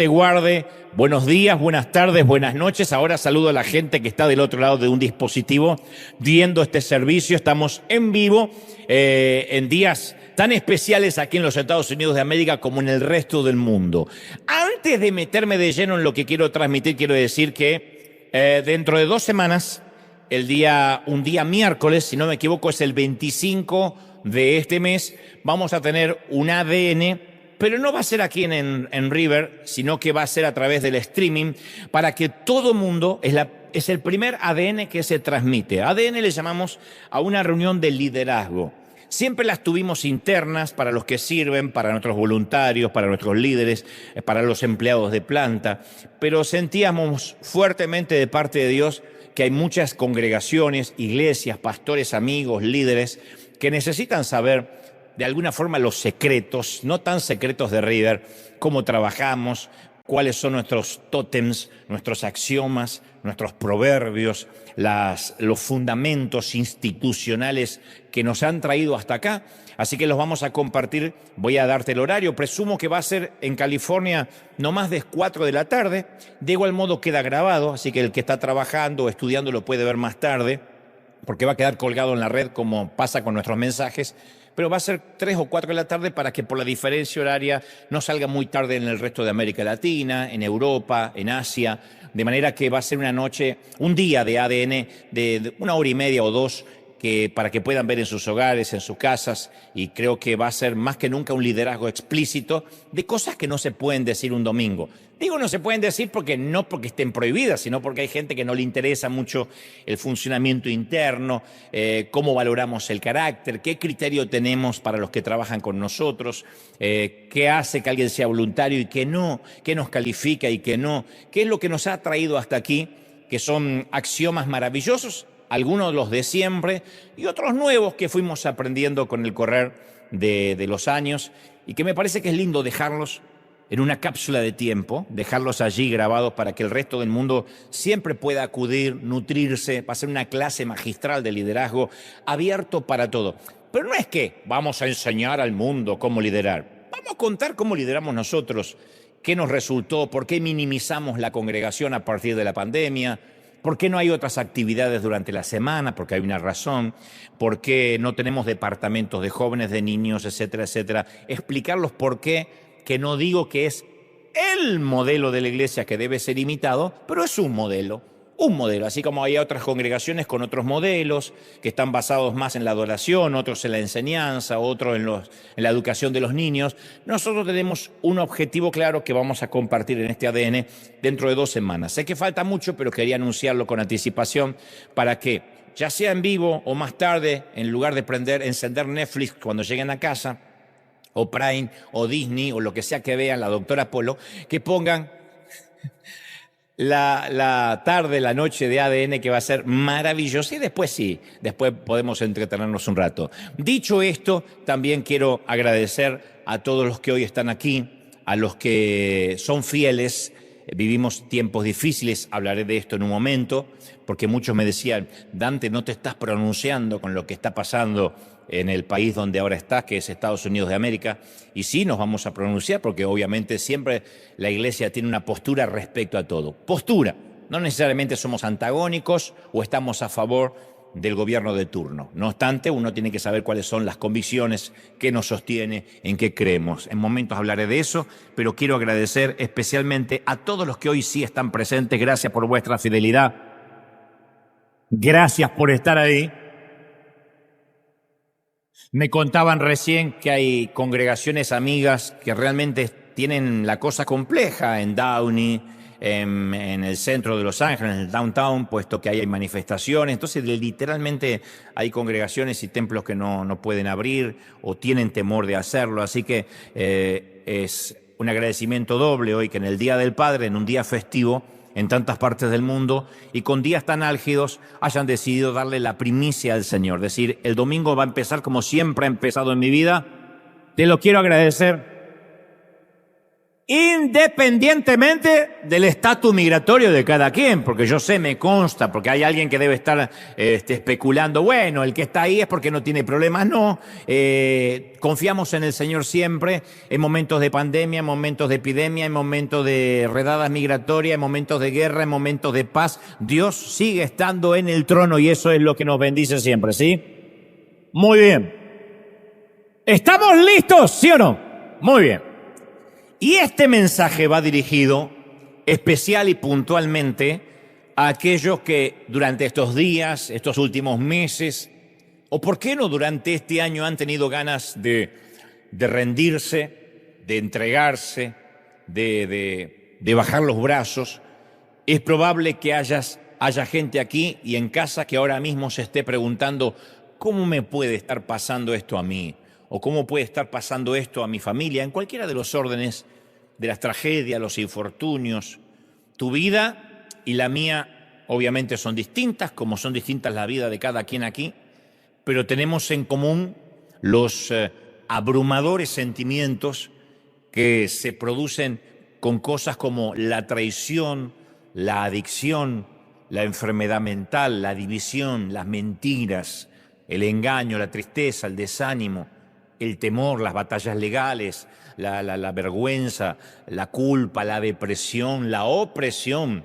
Te guarde, buenos días, buenas tardes, buenas noches. Ahora saludo a la gente que está del otro lado de un dispositivo viendo este servicio. Estamos en vivo en días tan especiales aquí en los Estados Unidos de América como en el resto del mundo. Antes de meterme de lleno en lo que quiero transmitir, quiero decir que dentro de 2 semanas, un día miércoles, si no me equivoco, es el 25 de este mes, vamos a tener un ADN. Pero no va a ser aquí en River, sino que va a ser a través del streaming para que todo mundo, es el primer ADN que se transmite. ADN le llamamos a una reunión de liderazgo. Siempre las tuvimos internas para los que sirven, para nuestros voluntarios, para nuestros líderes, para los empleados de planta, pero sentíamos fuertemente de parte de Dios que hay muchas congregaciones, iglesias, pastores, amigos, líderes que necesitan saber de alguna forma los secretos, no tan secretos de River, cómo trabajamos, cuáles son nuestros tótems, nuestros axiomas, nuestros proverbios, los fundamentos institucionales que nos han traído hasta acá. Así que los vamos a compartir, voy a darte el horario, presumo que va a ser en California no más de 4 de la tarde, de igual modo queda grabado, así que el que está trabajando o estudiando lo puede ver más tarde, porque va a quedar colgado en la red como pasa con nuestros mensajes, pero va a ser 3 o 4 de la tarde para que por la diferencia horaria no salga muy tarde en el resto de América Latina, en Europa, en Asia, de manera que va a ser un día de ADN de 1 hora y media o 2, para que puedan ver en sus hogares, en sus casas, y creo que va a ser más que nunca un liderazgo explícito de cosas que no se pueden decir un domingo. Digo no se pueden decir no porque estén prohibidas, sino porque hay gente que no le interesa mucho el funcionamiento interno, cómo valoramos el carácter, qué criterio tenemos para los que trabajan con nosotros, qué hace que alguien sea voluntario y qué no, qué nos califica y qué no, qué es lo que nos ha traído hasta aquí, que son axiomas maravillosos, algunos los de siempre y otros nuevos que fuimos aprendiendo con el correr de los años y que me parece que es lindo dejarlos en una cápsula de tiempo, dejarlos allí grabados para que el resto del mundo siempre pueda acudir, nutrirse, va a ser una clase magistral de liderazgo abierto para todo. Pero no es que vamos a enseñar al mundo cómo liderar, vamos a contar cómo lideramos nosotros, qué nos resultó, por qué minimizamos la congregación a partir de la pandemia, ¿por qué no hay otras actividades durante la semana? Porque hay una razón. ¿Por qué no tenemos departamentos de jóvenes, de niños, etcétera, etcétera? Explicarlos por qué, que no digo que es el modelo de la iglesia que debe ser imitado, pero es un modelo. Así como hay otras congregaciones con otros modelos que están basados más en la adoración, otros en la enseñanza, otros en la educación de los niños. Nosotros tenemos un objetivo claro que vamos a compartir en este ADN dentro de 2 semanas. Sé que falta mucho, pero quería anunciarlo con anticipación para que, ya sea en vivo o más tarde, en lugar de encender Netflix cuando lleguen a casa, o Prime, o Disney, o lo que sea que vean, la doctora Polo, que pongan la tarde, la noche de ADN, que va a ser maravillosa, y después podemos entretenernos un rato. Dicho esto, también quiero agradecer a todos los que hoy están aquí, a los que son fieles. Vivimos tiempos difíciles, hablaré de esto en un momento, porque muchos me decían, Dante, no te estás pronunciando con lo que está pasando en el país donde ahora estás, que es Estados Unidos de América, y sí nos vamos a pronunciar porque obviamente siempre la iglesia tiene una postura respecto a todo. Postura, no necesariamente somos antagónicos o estamos a favor del gobierno de turno. No obstante, uno tiene que saber cuáles son las convicciones que nos sostiene, en qué creemos. En momentos hablaré de eso, pero quiero agradecer especialmente a todos los que hoy sí están presentes. Gracias por vuestra fidelidad. Gracias por estar ahí. Me contaban recién que hay congregaciones amigas que realmente tienen la cosa compleja en Downey, en el centro de Los Ángeles, en el downtown, puesto que ahí hay manifestaciones. Entonces, literalmente hay congregaciones y templos que no pueden abrir o tienen temor de hacerlo. Así que es un agradecimiento doble hoy que en el Día del Padre, en un día festivo, en tantas partes del mundo y con días tan álgidos hayan decidido darle la primicia al Señor. Es decir, el domingo va a empezar como siempre ha empezado en mi vida. Te lo quiero agradecer. independientemente del estatus migratorio de cada quien, porque yo sé, me consta, porque hay alguien que debe estar especulando, bueno, el que está ahí es porque no tiene problemas. No, confiamos en el Señor siempre, en momentos de pandemia, en momentos de epidemia, en momentos de redadas migratorias, en momentos de guerra, en momentos de paz. Dios sigue estando en el trono y eso es lo que nos bendice siempre, ¿sí? Muy bien. ¿Estamos listos, sí o no? Muy bien. Y este mensaje va dirigido especial y puntualmente a aquellos que durante estos días, estos últimos meses, o por qué no durante este año han tenido ganas de rendirse, de entregarse, de bajar los brazos. Es probable que haya gente aquí y en casa que ahora mismo se esté preguntando, ¿cómo me puede estar pasando esto a mí? ¿O cómo puede estar pasando esto a mi familia? En cualquiera de los órdenes de las tragedias, los infortunios. Tu vida y la mía obviamente son distintas, como son distintas la vida de cada quien aquí, pero tenemos en común los abrumadores sentimientos que se producen con cosas como la traición, la adicción, la enfermedad mental, la división, las mentiras, el engaño, la tristeza, el desánimo, el temor, las batallas legales, la vergüenza, la culpa, la depresión, la opresión.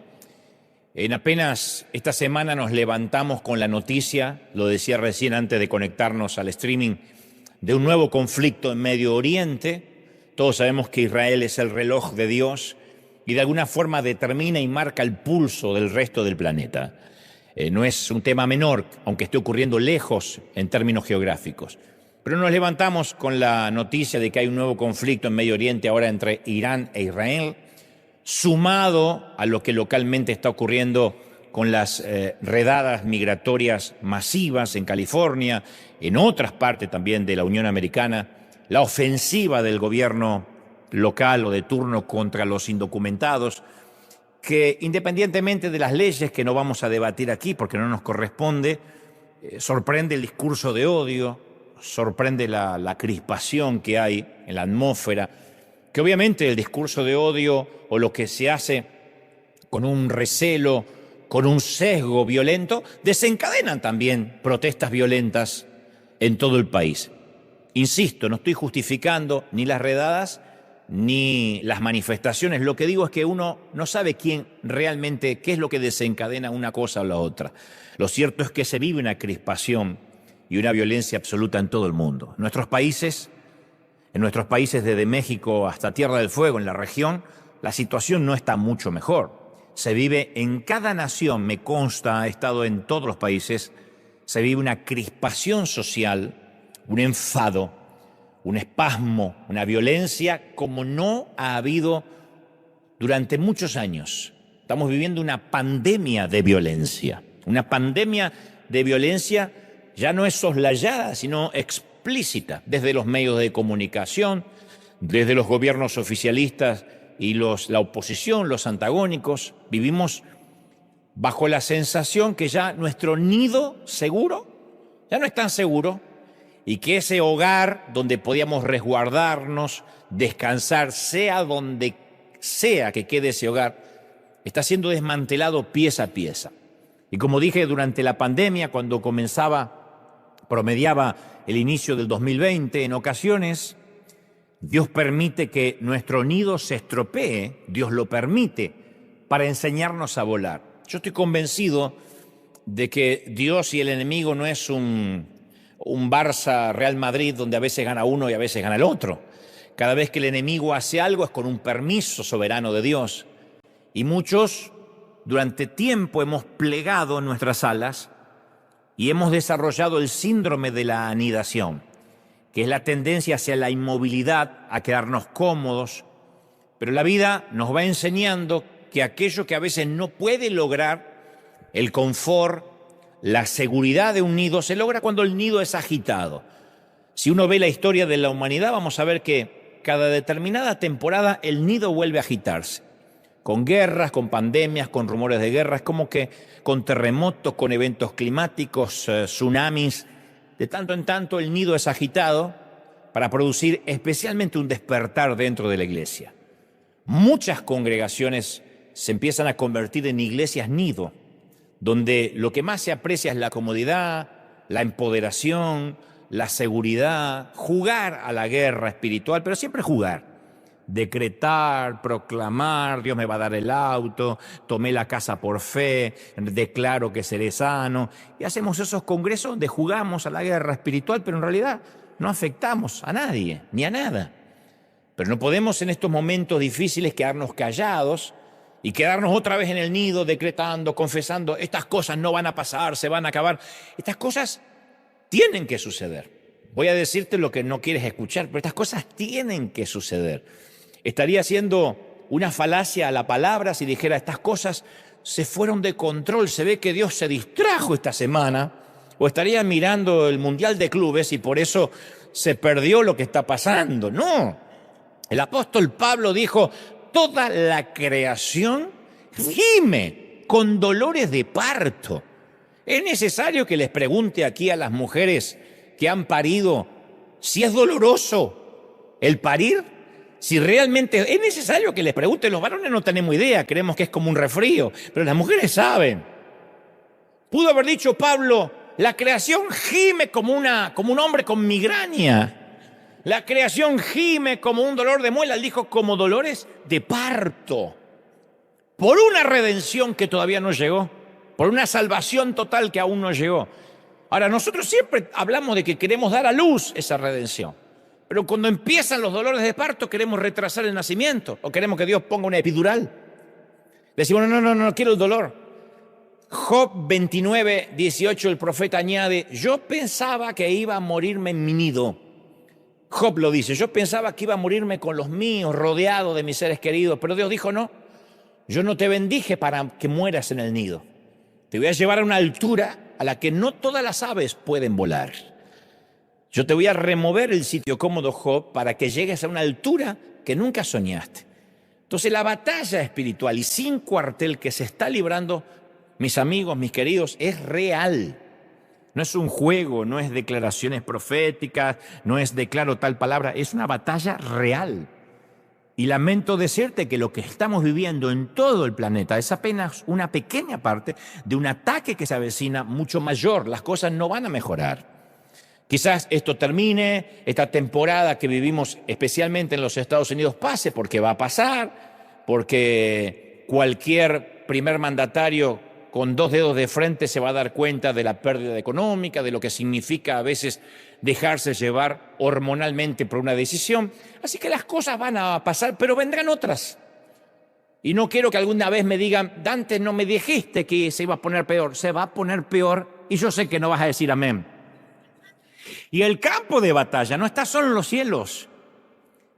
En apenas esta semana nos levantamos con la noticia, lo decía recién antes de conectarnos al streaming, de un nuevo conflicto en Medio Oriente. Todos sabemos que Israel es el reloj de Dios y de alguna forma determina y marca el pulso del resto del planeta. No es un tema menor, aunque esté ocurriendo lejos en términos geográficos. Pero nos levantamos con la noticia de que hay un nuevo conflicto en Medio Oriente ahora entre Irán e Israel, sumado a lo que localmente está ocurriendo con las redadas migratorias masivas en California, en otras partes también de la Unión Americana, la ofensiva del gobierno local o de turno contra los indocumentados, que independientemente de las leyes que no vamos a debatir aquí porque no nos corresponde, sorprende el discurso de odio, sorprende la crispación que hay en la atmósfera, que obviamente el discurso de odio o lo que se hace con un recelo, con un sesgo violento, desencadenan también protestas violentas en todo el país. Insisto, no estoy justificando ni las redadas ni las manifestaciones. Lo que digo es que uno no sabe qué es lo que desencadena una cosa o la otra. Lo cierto es que se vive una crispación y una violencia absoluta en todo el mundo. En nuestros países desde México hasta Tierra del Fuego, en la región, la situación no está mucho mejor. Se vive en cada nación, me consta, he estado en todos los países, se vive una crispación social, un enfado, un espasmo, una violencia como no ha habido durante muchos años. Estamos viviendo una pandemia de violencia. Una pandemia de violencia ya no es soslayada, sino explícita, desde los medios de comunicación, desde los gobiernos oficialistas y la oposición, los antagónicos. Vivimos bajo la sensación que ya nuestro nido seguro ya no es tan seguro y que ese hogar donde podíamos resguardarnos, descansar, sea donde sea que quede ese hogar, está siendo desmantelado pieza a pieza. Y como dije, durante la pandemia, cuando promediaba el inicio del 2020, en ocasiones Dios permite que nuestro nido se estropee, Dios lo permite, para enseñarnos a volar. Yo estoy convencido de que Dios y el enemigo no es un Barça-Real Madrid donde a veces gana uno y a veces gana el otro. Cada vez que el enemigo hace algo es con un permiso soberano de Dios. Y muchos durante tiempo hemos plegado nuestras alas y hemos desarrollado el síndrome de la anidación, que es la tendencia hacia la inmovilidad, a quedarnos cómodos. Pero la vida nos va enseñando que aquello que a veces no puede lograr, el confort, la seguridad de un nido, se logra cuando el nido es agitado. Si uno ve la historia de la humanidad, vamos a ver que cada determinada temporada el nido vuelve a agitarse. Con guerras, con pandemias, con rumores de guerra, es como que con terremotos, con eventos climáticos, tsunamis. De tanto en tanto el nido es agitado para producir especialmente un despertar dentro de la iglesia. Muchas congregaciones se empiezan a convertir en iglesias nido, donde lo que más se aprecia es la comodidad, la empoderación, la seguridad, jugar a la guerra espiritual, pero siempre jugar. Decretar, proclamar, Dios me va a dar el auto, tomé la casa por fe, declaro que seré sano. Y hacemos esos congresos donde jugamos a la guerra espiritual, pero en realidad no afectamos a nadie, ni a nada. Pero no podemos en estos momentos difíciles quedarnos callados y quedarnos otra vez en el nido decretando, confesando, estas cosas no van a pasar, se van a acabar. Estas cosas tienen que suceder. Voy a decirte lo que no quieres escuchar, pero estas cosas tienen que suceder. Estaría haciendo una falacia a la palabra si dijera estas cosas se fueron de control, se ve que Dios se distrajo esta semana, o estaría mirando el Mundial de Clubes y por eso se perdió lo que está pasando. No, el apóstol Pablo dijo, toda la creación gime con dolores de parto. ¿Es necesario que les pregunte aquí a las mujeres que han parido si es doloroso el parir? Si realmente es necesario que les pregunten, los varones no tenemos idea, creemos que es como un resfrío, pero las mujeres saben. Pudo haber dicho Pablo, la creación gime como un hombre con migraña. La creación gime como un dolor de muela, él dijo como dolores de parto. Por una redención que todavía no llegó, por una salvación total que aún no llegó. Ahora, nosotros siempre hablamos de que queremos dar a luz esa redención. Pero cuando empiezan los dolores de parto queremos retrasar el nacimiento o queremos que Dios ponga una epidural. Decimos, no quiero el dolor. Job 29, 18, el profeta añade, yo pensaba que iba a morirme en mi nido. Job lo dice, yo pensaba que iba a morirme con los míos, rodeado de mis seres queridos, pero Dios dijo, no, yo no te bendije para que mueras en el nido. Te voy a llevar a una altura a la que no todas las aves pueden volar. Yo te voy a remover el sitio cómodo, Job, para que llegues a una altura que nunca soñaste. Entonces la batalla espiritual y sin cuartel que se está librando, mis amigos, mis queridos, es real. No es un juego, no es declaraciones proféticas, no es declaro tal palabra, es una batalla real. Y lamento decirte que lo que estamos viviendo en todo el planeta es apenas una pequeña parte de un ataque que se avecina mucho mayor. Las cosas no van a mejorar. Quizás esto termine, esta temporada que vivimos especialmente en los Estados Unidos pase, porque va a pasar, porque cualquier primer mandatario con 2 dedos de frente se va a dar cuenta de la pérdida económica, de lo que significa a veces dejarse llevar hormonalmente por una decisión. Así que las cosas van a pasar, pero vendrán otras. Y no quiero que alguna vez me digan, Dante, no me dijiste que se iba a poner peor. Se va a poner peor y yo sé que no vas a decir amén. Y el campo de batalla no está solo en los cielos,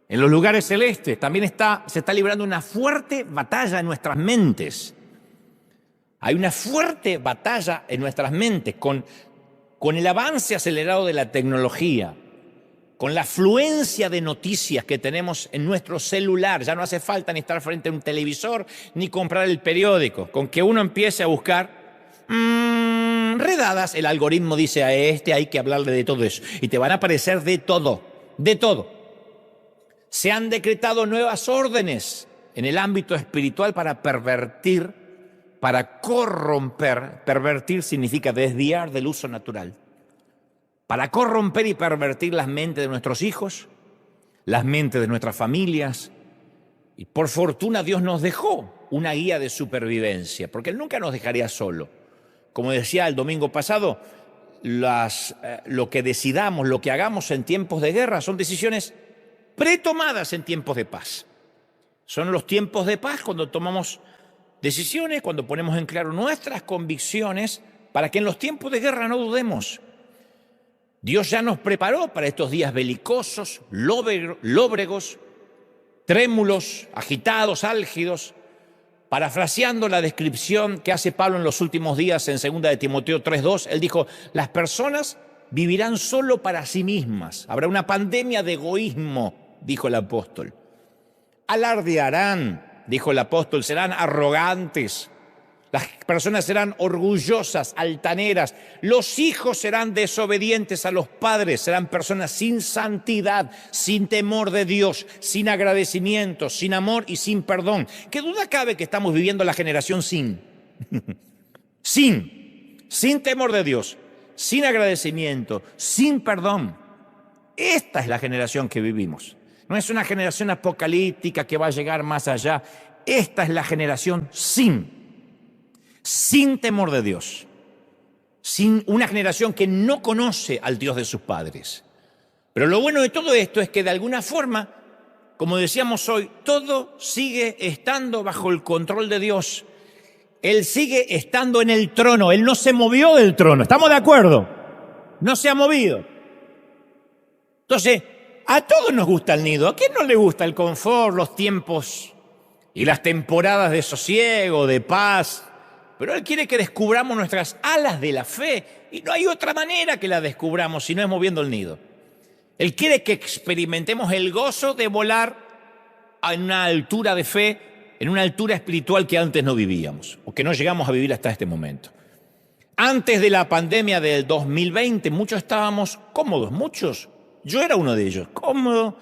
en los lugares celestes, también se está librando una fuerte batalla en nuestras mentes. Hay una fuerte batalla en nuestras mentes con el avance acelerado de la tecnología, con la afluencia de noticias que tenemos en nuestro celular. Ya no hace falta ni estar frente a un televisor ni comprar el periódico. Con que uno empiece a buscar redadas, el algoritmo dice a hay que hablarle de todo eso. Y te van a aparecer de todo, de todo. Se han decretado nuevas órdenes en el ámbito espiritual para pervertir, para corromper. Pervertir significa desviar del uso natural. Para corromper y pervertir las mentes de nuestros hijos, las mentes de nuestras familias. Y por fortuna Dios nos dejó una guía de supervivencia, porque Él nunca nos dejaría solo. Como decía el domingo pasado, lo que decidamos, lo que hagamos en tiempos de guerra son decisiones pretomadas en tiempos de paz. Son los tiempos de paz cuando tomamos decisiones, cuando ponemos en claro nuestras convicciones, para que en los tiempos de guerra no dudemos. Dios ya nos preparó para estos días belicosos, lóbregos, trémulos, agitados, álgidos. Parafraseando la descripción que hace Pablo en los últimos días en 2 de Timoteo 3:2, él dijo, las personas vivirán solo para sí mismas. Habrá una pandemia de egoísmo, dijo el apóstol. Alardearán, dijo el apóstol, serán arrogantes, Las personas serán orgullosas, altaneras. Los hijos serán desobedientes a los padres. Serán personas sin santidad, sin temor de Dios, sin agradecimiento, sin amor y sin perdón. ¿Qué duda cabe que estamos viviendo la generación sin? Sin temor de Dios, sin agradecimiento, sin perdón. Esta es la generación que vivimos. No es una generación apocalíptica que va a llegar más allá. Esta es la generación sin temor de Dios, sin una generación que no conoce al Dios de sus padres. Pero lo bueno de todo esto es que de alguna forma, como decíamos hoy, todo sigue estando bajo el control de Dios. Él sigue estando en el trono, Él no se movió del trono, ¿estamos de acuerdo? No se ha movido. Entonces, a todos nos gusta el nido. ¿A quién no le gusta el confort, los tiempos y las temporadas de sosiego, de paz? Pero Él quiere que descubramos nuestras alas de la fe y no hay otra manera que la descubramos si no es moviendo el nido. Él quiere que experimentemos el gozo de volar a una altura de fe, en una altura espiritual que antes no vivíamos o que no llegamos a vivir hasta este momento. Antes de la pandemia del 2020, muchos estábamos cómodos, muchos. Yo era uno de ellos, cómodo,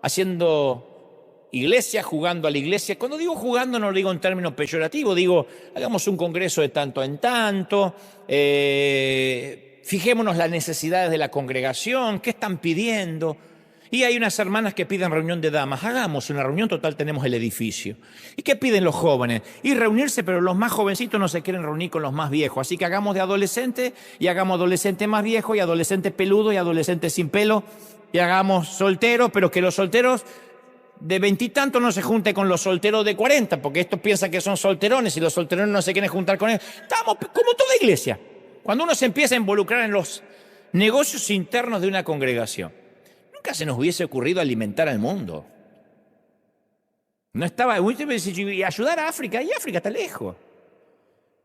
haciendo iglesia, jugando a la iglesia. Cuando digo jugando no lo digo en términos peyorativos, digo, hagamos un congreso de tanto en tanto, fijémonos las necesidades de la congregación, qué están pidiendo. Y hay unas hermanas que piden reunión de damas, hagamos una reunión, total tenemos el edificio. ¿Y qué piden los jóvenes? Y reunirse, pero los más jovencitos no se quieren reunir con los más viejos, así que hagamos de adolescente y hagamos adolescente más viejo y adolescente peludo y adolescente sin pelo y hagamos solteros, pero que los solteros de 20 y tantos no se junte con los solteros de 40, porque estos piensan que son solterones y los solterones no se quieren juntar con ellos. Estamos como toda iglesia. Cuando uno se empieza a involucrar en los negocios internos de una congregación, nunca se nos hubiese ocurrido alimentar al mundo. No estaba, y ayudar a África, y África está lejos.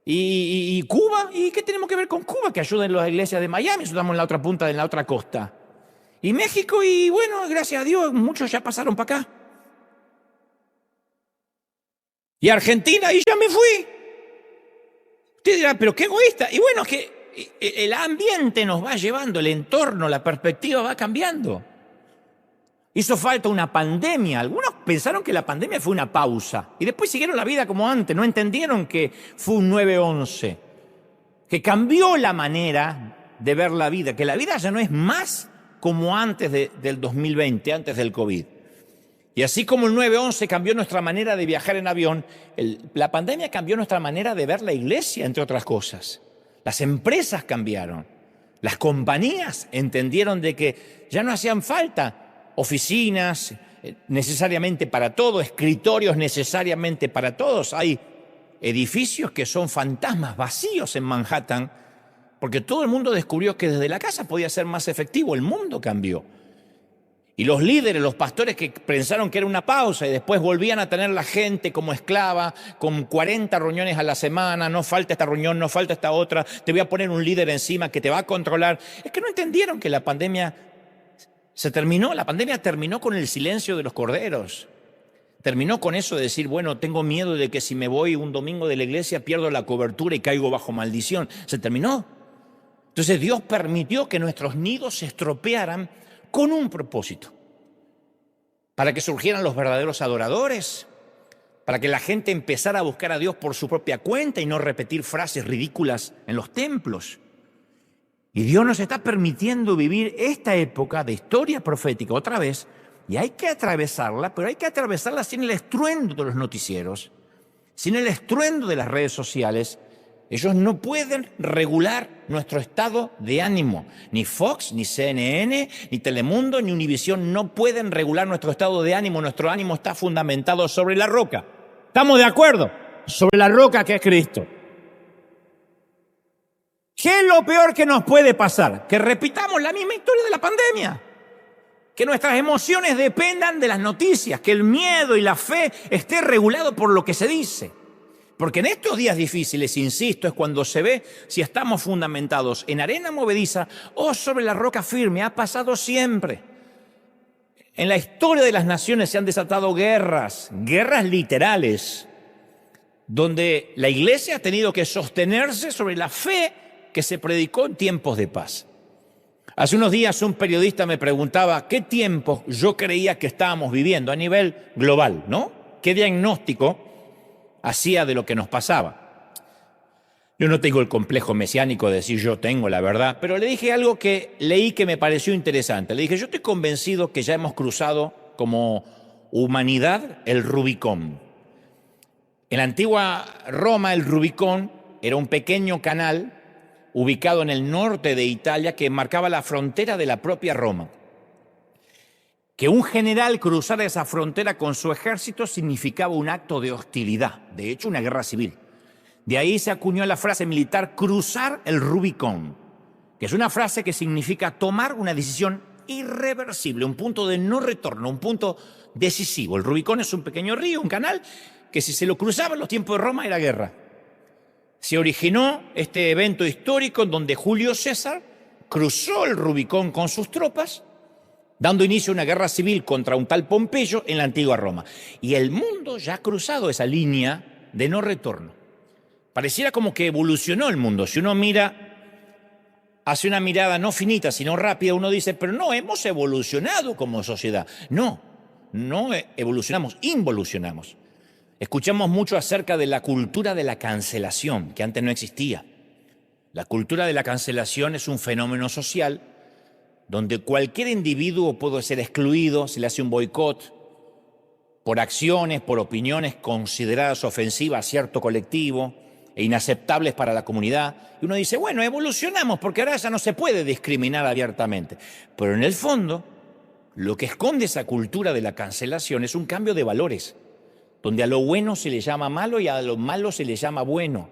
Y Cuba, ¿y qué tenemos que ver con Cuba? Que ayuden las iglesias de Miami, estamos en la otra punta, en la otra costa. Y México, y bueno, gracias a Dios, muchos ya pasaron para acá. Y Argentina, y ya me fui. Usted dirá, pero qué egoísta. Y bueno, es que el ambiente nos va llevando, el entorno, la perspectiva va cambiando. Hizo falta una pandemia. Algunos pensaron que la pandemia fue una pausa y después siguieron la vida como antes. No entendieron que fue un 9/11, que cambió la manera de ver la vida, que la vida ya no es más como antes del 2020, antes del COVID. Y así como el 9/11 cambió nuestra manera de viajar en avión, la pandemia cambió nuestra manera de ver la iglesia, entre otras cosas. Las empresas cambiaron. Las compañías entendieron de que ya no hacían falta oficinas necesariamente para todo, escritorios necesariamente para todos. Hay edificios que son fantasmas vacíos en Manhattan porque todo el mundo descubrió que desde la casa podía ser más efectivo. El mundo cambió. Y los líderes, los pastores que pensaron que era una pausa y después volvían a tener la gente como esclava, con 40 reuniones a la semana, no falta esta reunión, no falta esta otra, te voy a poner un líder encima que te va a controlar. Es que no entendieron que la pandemia se terminó. La pandemia terminó con el silencio de los corderos. Terminó con eso de decir, bueno, tengo miedo de que si me voy un domingo de la iglesia pierdo la cobertura y caigo bajo maldición. Se terminó. Entonces Dios permitió que nuestros nidos se estropearan con un propósito, para que surgieran los verdaderos adoradores, para que la gente empezara a buscar a Dios por su propia cuenta y no repetir frases ridículas en los templos. Y Dios nos está permitiendo vivir esta época de historia profética otra vez, y hay que atravesarla, pero hay que atravesarla sin el estruendo de los noticieros, sin el estruendo de las redes sociales. Ellos no pueden regular nuestro estado de ánimo. Ni Fox, ni CNN, ni Telemundo, ni Univisión no pueden regular nuestro estado de ánimo. Nuestro ánimo está fundamentado sobre la roca. ¿Estamos de acuerdo? Sobre la roca que es Cristo. ¿Qué es lo peor que nos puede pasar? Que repitamos la misma historia de la pandemia. Que nuestras emociones dependan de las noticias. Que el miedo y la fe esté regulado por lo que se dice. Porque en estos días difíciles, insisto, es cuando se ve si estamos fundamentados en arena movediza o sobre la roca firme. Ha pasado siempre. En la historia de las naciones se han desatado guerras literales. donde la iglesia ha tenido que sostenerse sobre la fe que se predicó en tiempos de paz. Hace unos días un periodista me preguntaba qué tiempos yo creía que estábamos viviendo a nivel global, ¿no? ¿Qué diagnóstico hacía de lo que nos pasaba? Yo no tengo el complejo mesiánico de decir yo tengo la verdad, pero le dije algo que leí que me pareció interesante. Le dije, yo estoy convencido que ya hemos cruzado como humanidad el Rubicón. En la antigua Roma el Rubicón era un pequeño canal ubicado en el norte de Italia que marcaba la frontera de la propia Roma. Que un general cruzara esa frontera con su ejército significaba un acto de hostilidad, de hecho una guerra civil. De ahí se acuñó la frase militar cruzar el Rubicón, que es una frase que significa tomar una decisión irreversible, un punto de no retorno, un punto decisivo. El Rubicón es un pequeño río, un canal, que si se lo cruzaba en los tiempos de Roma era guerra. Se originó este evento histórico en donde Julio César cruzó el Rubicón con sus tropas, dando inicio a una guerra civil contra un tal Pompeyo en la antigua Roma. Y el mundo ya ha cruzado esa línea de no retorno. Pareciera como que evolucionó el mundo. Si uno mira, hace una mirada no finita, sino rápida, uno dice, pero no, hemos evolucionado como sociedad. No evolucionamos, involucionamos. Escuchamos mucho acerca de la cultura de la cancelación, que antes no existía. La cultura de la cancelación es un fenómeno social donde cualquier individuo puede ser excluido, se le hace un boicot por acciones, por opiniones consideradas ofensivas a cierto colectivo e inaceptables para la comunidad. Y uno dice, bueno, evolucionamos porque ahora ya no se puede discriminar abiertamente. Pero en el fondo, lo que esconde esa cultura de la cancelación es un cambio de valores, donde a lo bueno se le llama malo y a lo malo se le llama bueno.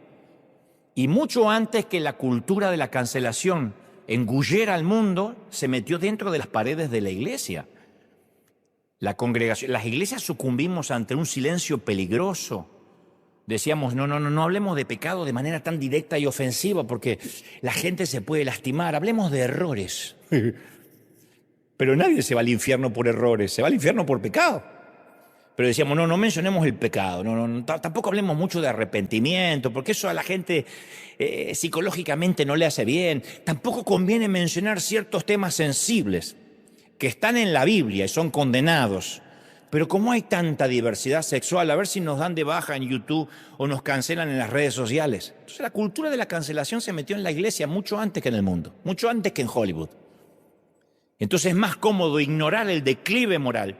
Y mucho antes que la cultura de la cancelación engullera al mundo, se metió dentro de las paredes de la iglesia. La congregación, las iglesias sucumbimos ante un silencio peligroso. Decíamos, no hablemos de pecado de manera tan directa y ofensiva porque la gente se puede lastimar. Hablemos de errores. Pero nadie se va al infierno por errores, se va al infierno por pecado. Pero decíamos, no mencionemos el pecado, tampoco hablemos mucho de arrepentimiento, porque eso a la gente psicológicamente no le hace bien. Tampoco conviene mencionar ciertos temas sensibles que están en la Biblia y son condenados. Pero como hay tanta diversidad sexual, a ver si nos dan de baja en YouTube o nos cancelan en las redes sociales. Entonces la cultura de la cancelación se metió en la iglesia mucho antes que en el mundo, mucho antes que en Hollywood. Entonces es más cómodo ignorar el declive moral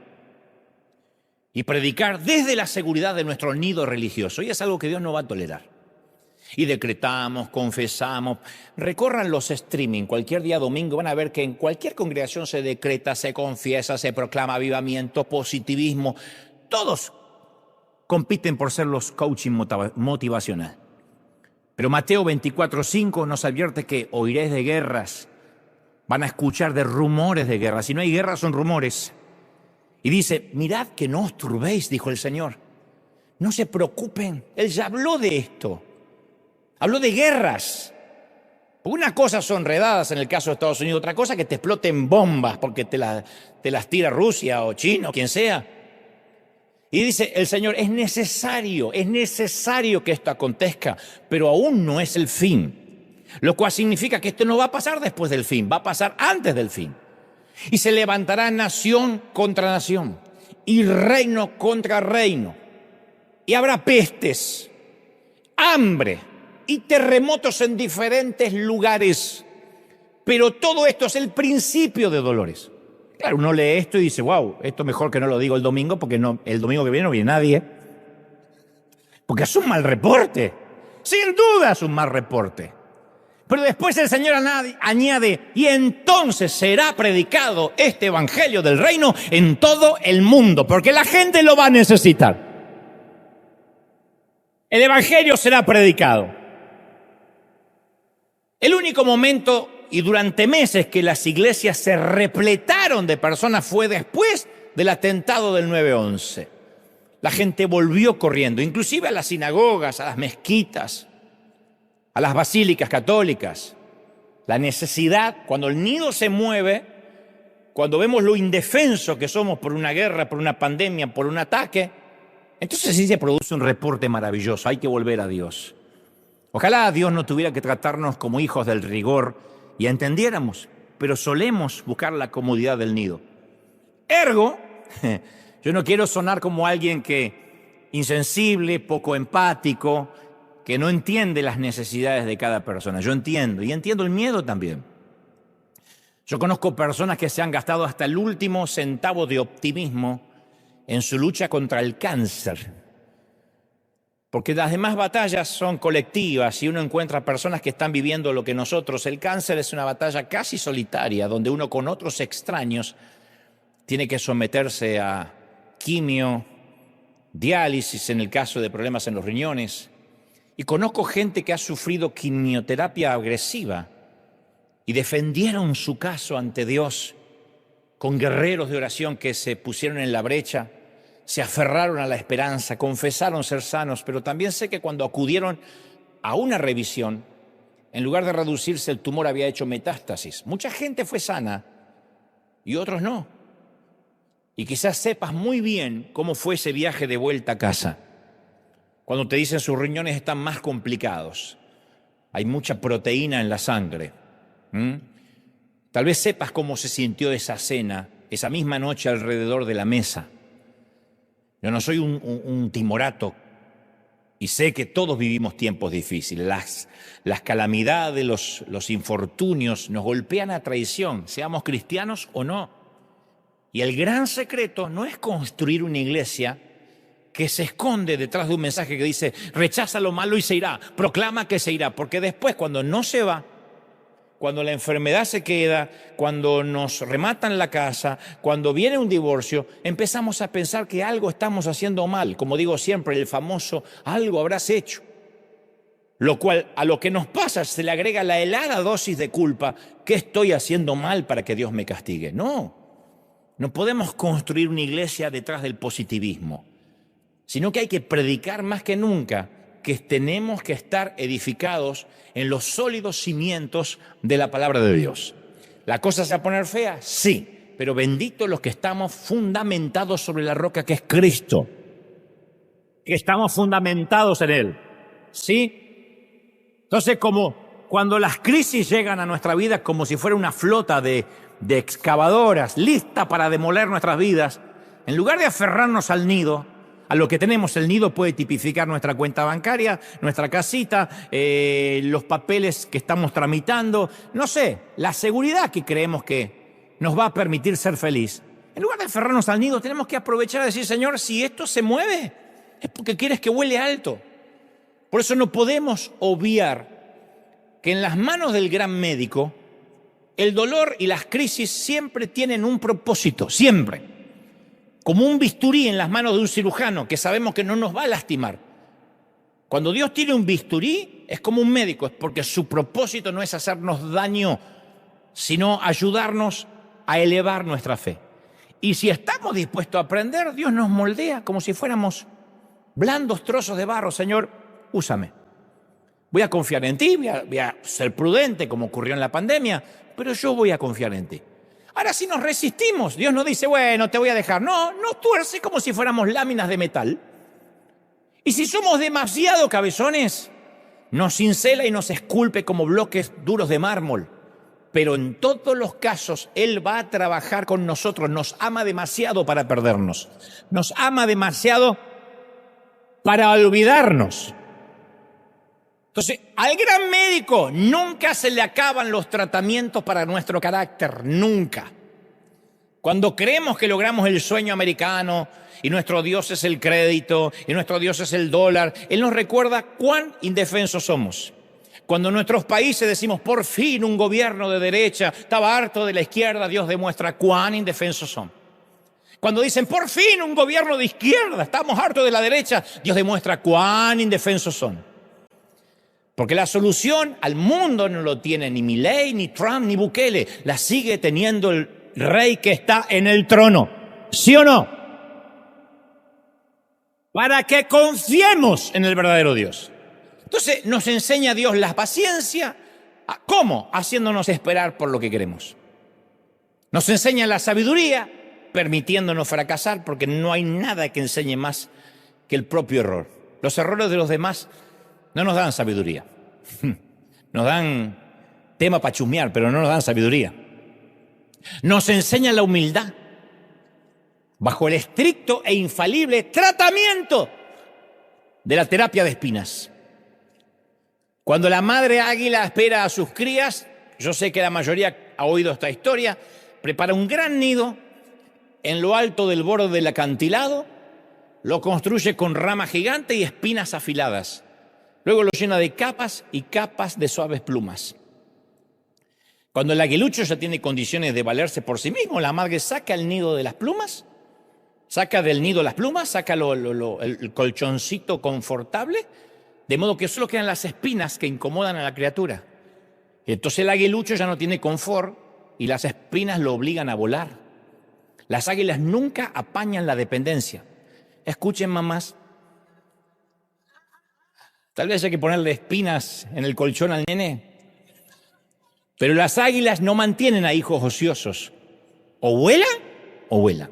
y predicar desde la seguridad de nuestro nido religioso. Y es algo que Dios no va a tolerar. Y decretamos, confesamos. Recorran los streaming cualquier día domingo. Van a ver que en cualquier congregación se decreta, se confiesa, se proclama avivamiento, positivismo. Todos compiten por ser los coaching motivacional. Pero Mateo 24:5 nos advierte que oiréis de guerras. Van a escuchar de rumores de guerra. Si no hay guerra, son rumores. Y dice, mirad que no os turbéis, dijo el Señor. No se preocupen. Él ya habló de esto. Habló de guerras. Una cosa son redadas en el caso de Estados Unidos, otra cosa que te exploten bombas porque te las tira Rusia o China o quien sea. Y dice el Señor, es necesario que esto acontezca, pero aún no es el fin. Lo cual significa que esto no va a pasar después del fin, va a pasar antes del fin. Y se levantará nación contra nación y reino contra reino. Y habrá pestes, hambre y terremotos en diferentes lugares. Pero todo esto es el principio de dolores. Claro, uno lee esto y dice, wow, esto mejor que no lo digo el domingo porque el domingo que viene no viene nadie. Porque es un mal reporte. Sin duda es un mal reporte. Pero después el Señor añade, y entonces será predicado este evangelio del reino en todo el mundo, porque la gente lo va a necesitar. El evangelio será predicado. El único momento y durante meses que las iglesias se repletaron de personas fue después del atentado del 9/11. La gente volvió corriendo, inclusive a las sinagogas, a las mezquitas, a las basílicas católicas. La necesidad, cuando el nido se mueve, cuando vemos lo indefenso que somos por una guerra, por una pandemia, por un ataque, Entonces sí se produce un reporte maravilloso, hay que volver a Dios. Ojalá Dios no tuviera que tratarnos como hijos del rigor y entendiéramos, pero solemos buscar la comodidad del nido. Ergo, yo no quiero sonar como alguien que insensible, poco empático, que no entiende las necesidades de cada persona. Yo entiendo, y entiendo el miedo también. Yo conozco personas que se han gastado hasta el último centavo de optimismo en su lucha contra el cáncer. Porque las demás batallas son colectivas y uno encuentra personas que están viviendo lo que nosotros. El cáncer es una batalla casi solitaria, donde uno con otros extraños tiene que someterse a quimio, diálisis en el caso de problemas en los riñones. Y conozco gente que ha sufrido quimioterapia agresiva y defendieron su caso ante Dios con guerreros de oración que se pusieron en la brecha, se aferraron a la esperanza, confesaron ser sanos, pero también sé que cuando acudieron a una revisión, en lugar de reducirse, el tumor había hecho metástasis. Mucha gente fue sana y otros no. Y quizás sepas muy bien cómo fue ese viaje de vuelta a casa. Cuando te dicen sus riñones están más complicados, hay mucha proteína en la sangre. Tal vez sepas cómo se sintió esa cena, esa misma noche alrededor de la mesa. Yo no soy un timorato y sé que todos vivimos tiempos difíciles. Las calamidades, los infortunios nos golpean a traición, seamos cristianos o no. Y el gran secreto no es construir una iglesia que se esconde detrás de un mensaje que dice rechaza lo malo y se irá, proclama que se irá, porque después cuando no se va, cuando la enfermedad se queda, cuando nos rematan la casa, cuando viene un divorcio, empezamos a pensar que algo estamos haciendo mal. Como digo siempre, el famoso algo habrás hecho. Lo cual a lo que nos pasa se le agrega la helada dosis de culpa. ¿Qué estoy haciendo mal para que Dios me castigue? No podemos construir una iglesia detrás del positivismo, sino que hay que predicar más que nunca que tenemos que estar edificados en los sólidos cimientos de la palabra de Dios. ¿La cosa se va a poner fea? Sí, pero benditos los que estamos fundamentados sobre la roca que es Cristo, que estamos fundamentados en Él, ¿sí? Entonces, como cuando las crisis llegan a nuestra vida como si fuera una flota de excavadoras lista para demoler nuestras vidas, en lugar de aferrarnos al nido, a lo que tenemos, el nido puede tipificar nuestra cuenta bancaria, nuestra casita, los papeles que estamos tramitando, no sé, la seguridad que creemos que nos va a permitir ser feliz. En lugar de aferrarnos al nido, tenemos que aprovechar y decir, Señor, si esto se mueve, es porque quieres que vuele alto. Por eso no podemos obviar que en las manos del gran médico, el dolor y las crisis siempre tienen un propósito, siempre. Como un bisturí en las manos de un cirujano que sabemos que no nos va a lastimar. Cuando Dios tiene un bisturí, es como un médico, es porque su propósito no es hacernos daño, sino ayudarnos a elevar nuestra fe. Y si estamos dispuestos a aprender, Dios nos moldea como si fuéramos blandos trozos de barro. Señor, úsame. Voy a confiar en ti, voy a ser prudente como ocurrió en la pandemia, pero yo voy a confiar en ti. Ahora, si nos resistimos, Dios no dice, bueno, te voy a dejar. No, nos tuerce como si fuéramos láminas de metal. Y si somos demasiado cabezones, nos cincela y nos esculpe como bloques duros de mármol. Pero en todos los casos, Él va a trabajar con nosotros. Nos ama demasiado para perdernos. Nos ama demasiado para olvidarnos. Entonces, al gran médico nunca se le acaban los tratamientos para nuestro carácter, nunca. Cuando creemos que logramos el sueño americano y nuestro Dios es el crédito y nuestro Dios es el dólar, Él nos recuerda cuán indefensos somos. Cuando en nuestros países decimos, por fin un gobierno de derecha, estaba harto de la izquierda, Dios demuestra cuán indefensos son. Cuando dicen, por fin un gobierno de izquierda, estamos hartos de la derecha, Dios demuestra cuán indefensos son. Porque la solución al mundo no lo tiene ni Milei, ni Trump, ni Bukele. La sigue teniendo el rey que está en el trono. ¿Sí o no? Para que confiemos en el verdadero Dios. Entonces nos enseña Dios la paciencia. ¿Cómo? Haciéndonos esperar por lo que queremos. Nos enseña la sabiduría, permitiéndonos fracasar, porque no hay nada que enseñe más que el propio error. Los errores de los demás no nos dan sabiduría. Nos dan tema para chusmear, pero no nos dan sabiduría. Nos enseñan la humildad bajo el estricto e infalible tratamiento de la terapia de espinas. Cuando la madre águila espera a sus crías, yo sé que la mayoría ha oído esta historia, prepara un gran nido en lo alto del borde del acantilado, lo construye con ramas gigantes y espinas afiladas. Luego lo llena de capas y capas de suaves plumas. Cuando el aguilucho ya tiene condiciones de valerse por sí mismo, la madre saca el nido de las plumas, saca del nido las plumas, saca el colchoncito confortable, de modo que solo quedan las espinas que incomodan a la criatura. Entonces el aguilucho ya no tiene confort y las espinas lo obligan a volar. Las águilas nunca apañan la dependencia. Escuchen, mamás, tal vez hay que ponerle espinas en el colchón al nene, pero las águilas no mantienen a hijos ociosos. O vuela o vuela.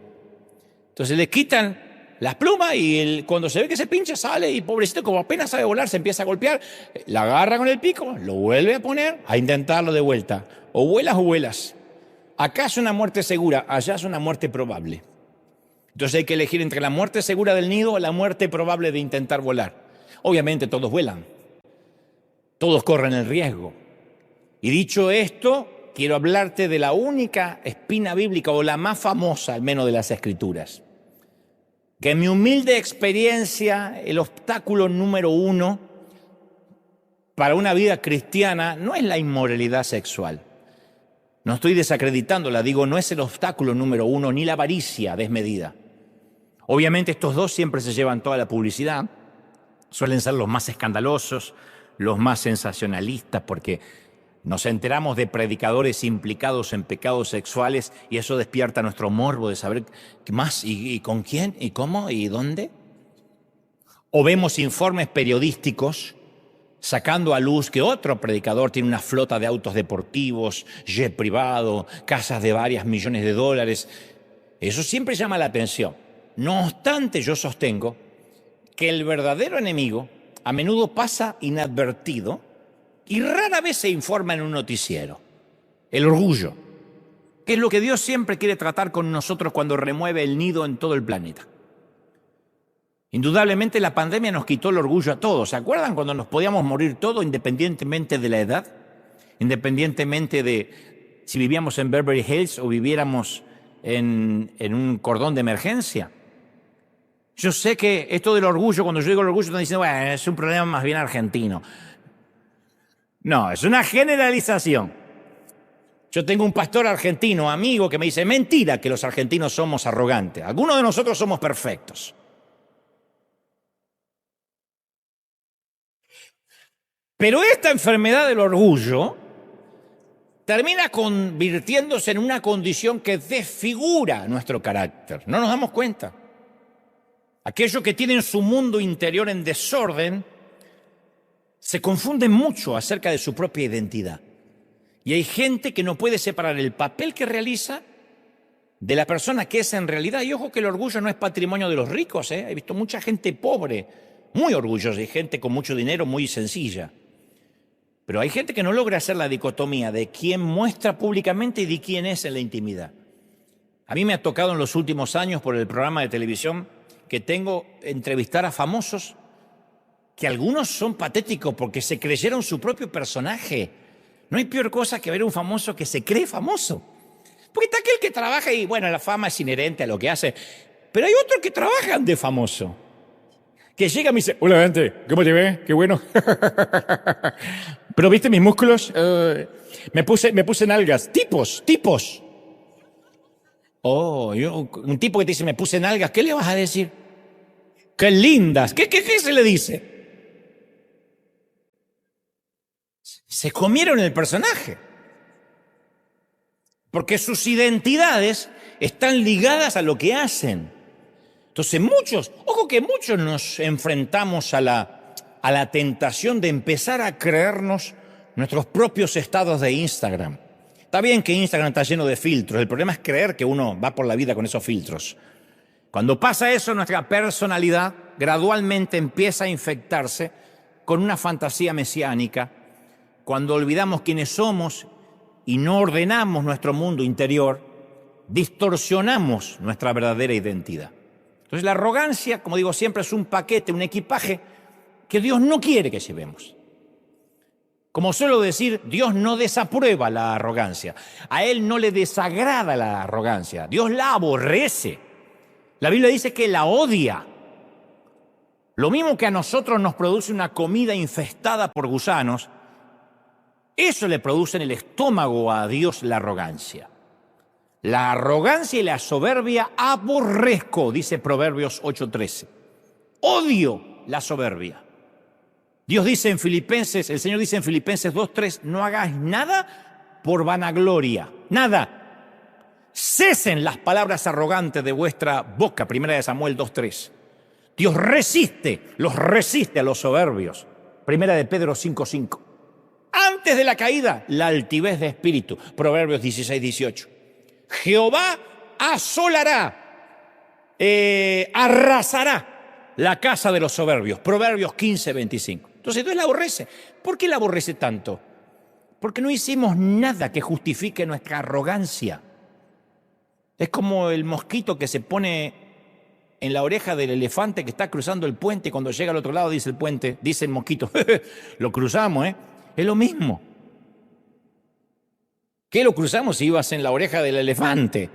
Entonces le quitan las plumas y cuando se ve que se pincha sale y pobrecito, como apenas sabe volar, se empieza a golpear, la agarra con el pico, lo vuelve a poner, a intentarlo de vuelta. O vuelas o vuelas. Acá es una muerte segura, allá es una muerte probable. Entonces hay que elegir entre la muerte segura del nido o la muerte probable de intentar volar. Obviamente todos vuelan, todos corren el riesgo. Y dicho esto, quiero hablarte de la única espina bíblica, o la más famosa al menos de las Escrituras. Que en mi humilde experiencia, el obstáculo número 1 para una vida cristiana no es la inmoralidad sexual. No estoy desacreditándola, digo, no es el obstáculo número 1, ni la avaricia desmedida. Obviamente estos dos siempre se llevan toda la publicidad, suelen ser los más escandalosos, los más sensacionalistas, porque nos enteramos de predicadores implicados en pecados sexuales y eso despierta nuestro morbo de saber qué más y con quién y cómo y dónde. O vemos informes periodísticos sacando a luz que otro predicador tiene una flota de autos deportivos, jet privado, casas de varios millones de dólares. Eso siempre llama la atención. No obstante, yo sostengo que el verdadero enemigo a menudo pasa inadvertido y rara vez se informa en un noticiero. El orgullo, que es lo que Dios siempre quiere tratar con nosotros cuando remueve el nido en todo el planeta. Indudablemente la pandemia nos quitó el orgullo a todos. ¿Se acuerdan cuando nos podíamos morir todos independientemente de la edad? Independientemente de si vivíamos en Beverly Hills o viviéramos en un cordón de emergencia. Yo sé que esto del orgullo, cuando yo digo el orgullo, están diciendo, bueno, es un problema más bien argentino. No, es una generalización. Yo tengo un pastor argentino, amigo, que me dice, mentira que los argentinos somos arrogantes. Algunos de nosotros somos perfectos. Pero esta enfermedad del orgullo termina convirtiéndose en una condición que desfigura nuestro carácter. No nos damos cuenta. Aquellos que tienen su mundo interior en desorden se confunden mucho acerca de su propia identidad. Y hay gente que no puede separar el papel que realiza de la persona que es en realidad. Y ojo que el orgullo no es patrimonio de los ricos, ¿eh? He visto mucha gente pobre, muy orgullosa, y gente con mucho dinero muy sencilla. Pero hay gente que no logra hacer la dicotomía de quién muestra públicamente y de quién es en la intimidad. A mí me ha tocado en los últimos años por el programa de televisión que tengo entrevistar a famosos que algunos son patéticos porque se creyeron su propio personaje. No hay peor cosa que ver a un famoso que se cree famoso. Porque está aquel que trabaja y, bueno, la fama es inherente a lo que hace. Pero hay otros que trabajan de famoso. Que llega y me dice, hola gente, ¿cómo te ves? Qué bueno. Pero ¿viste mis músculos? Me puse nalgas. Tipos. Oh, un tipo que te dice, me puse nalgas, ¿qué le vas a decir? ¡Qué lindas! ¿Qué se le dice? Se comieron el personaje. Porque sus identidades están ligadas a lo que hacen. Entonces ojo que muchos nos enfrentamos a la tentación de empezar a creernos nuestros propios estados de Instagram. Está bien que Instagram está lleno de filtros, el problema es creer que uno va por la vida con esos filtros. Cuando pasa eso, nuestra personalidad gradualmente empieza a infectarse con una fantasía mesiánica, cuando olvidamos quiénes somos y no ordenamos nuestro mundo interior, distorsionamos nuestra verdadera identidad. Entonces la arrogancia, como digo siempre, es un paquete, un equipaje que Dios no quiere que llevemos. Como suelo decir, Dios no desaprueba la arrogancia. A Él no le desagrada la arrogancia. Dios la aborrece. La Biblia dice que la odia. Lo mismo que a nosotros nos produce una comida infestada por gusanos, eso le produce en el estómago a Dios la arrogancia. La arrogancia y la soberbia aborrezco, dice Proverbios 8:13. Odio la soberbia. Dios dice en Filipenses, el Señor dice en Filipenses 2:3, no hagáis nada por vanagloria, nada. Cesen las palabras arrogantes de vuestra boca, 1 Samuel 2:3. Dios los resiste a los soberbios, 1 Pedro 5:5. Antes de la caída, la altivez de espíritu, Proverbios 16:18. Jehová asolará, arrasará la casa de los soberbios, Proverbios 15:25. Entonces Dios la aborrece. ¿Por qué la aborrece tanto? Porque no hicimos nada que justifique nuestra arrogancia. Es como el mosquito que se pone en la oreja del elefante que está cruzando el puente y cuando llega al otro lado dice el mosquito, lo cruzamos, ¿eh? Es lo mismo. ¿Qué lo cruzamos si ibas en la oreja del elefante?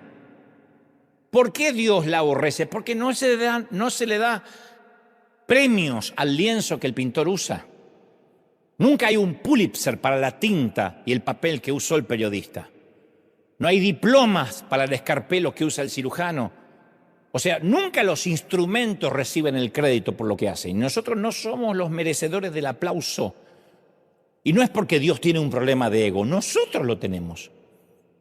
¿Por qué Dios la aborrece? Porque no se le da premios al lienzo que el pintor usa. Nunca hay un Pulitzer para la tinta y el papel que usó el periodista. No hay diplomas para el escarpelo que usa el cirujano. O sea, nunca los instrumentos reciben el crédito por lo que hacen. Nosotros no somos los merecedores del aplauso. Y no es porque Dios tiene un problema de ego, nosotros lo tenemos.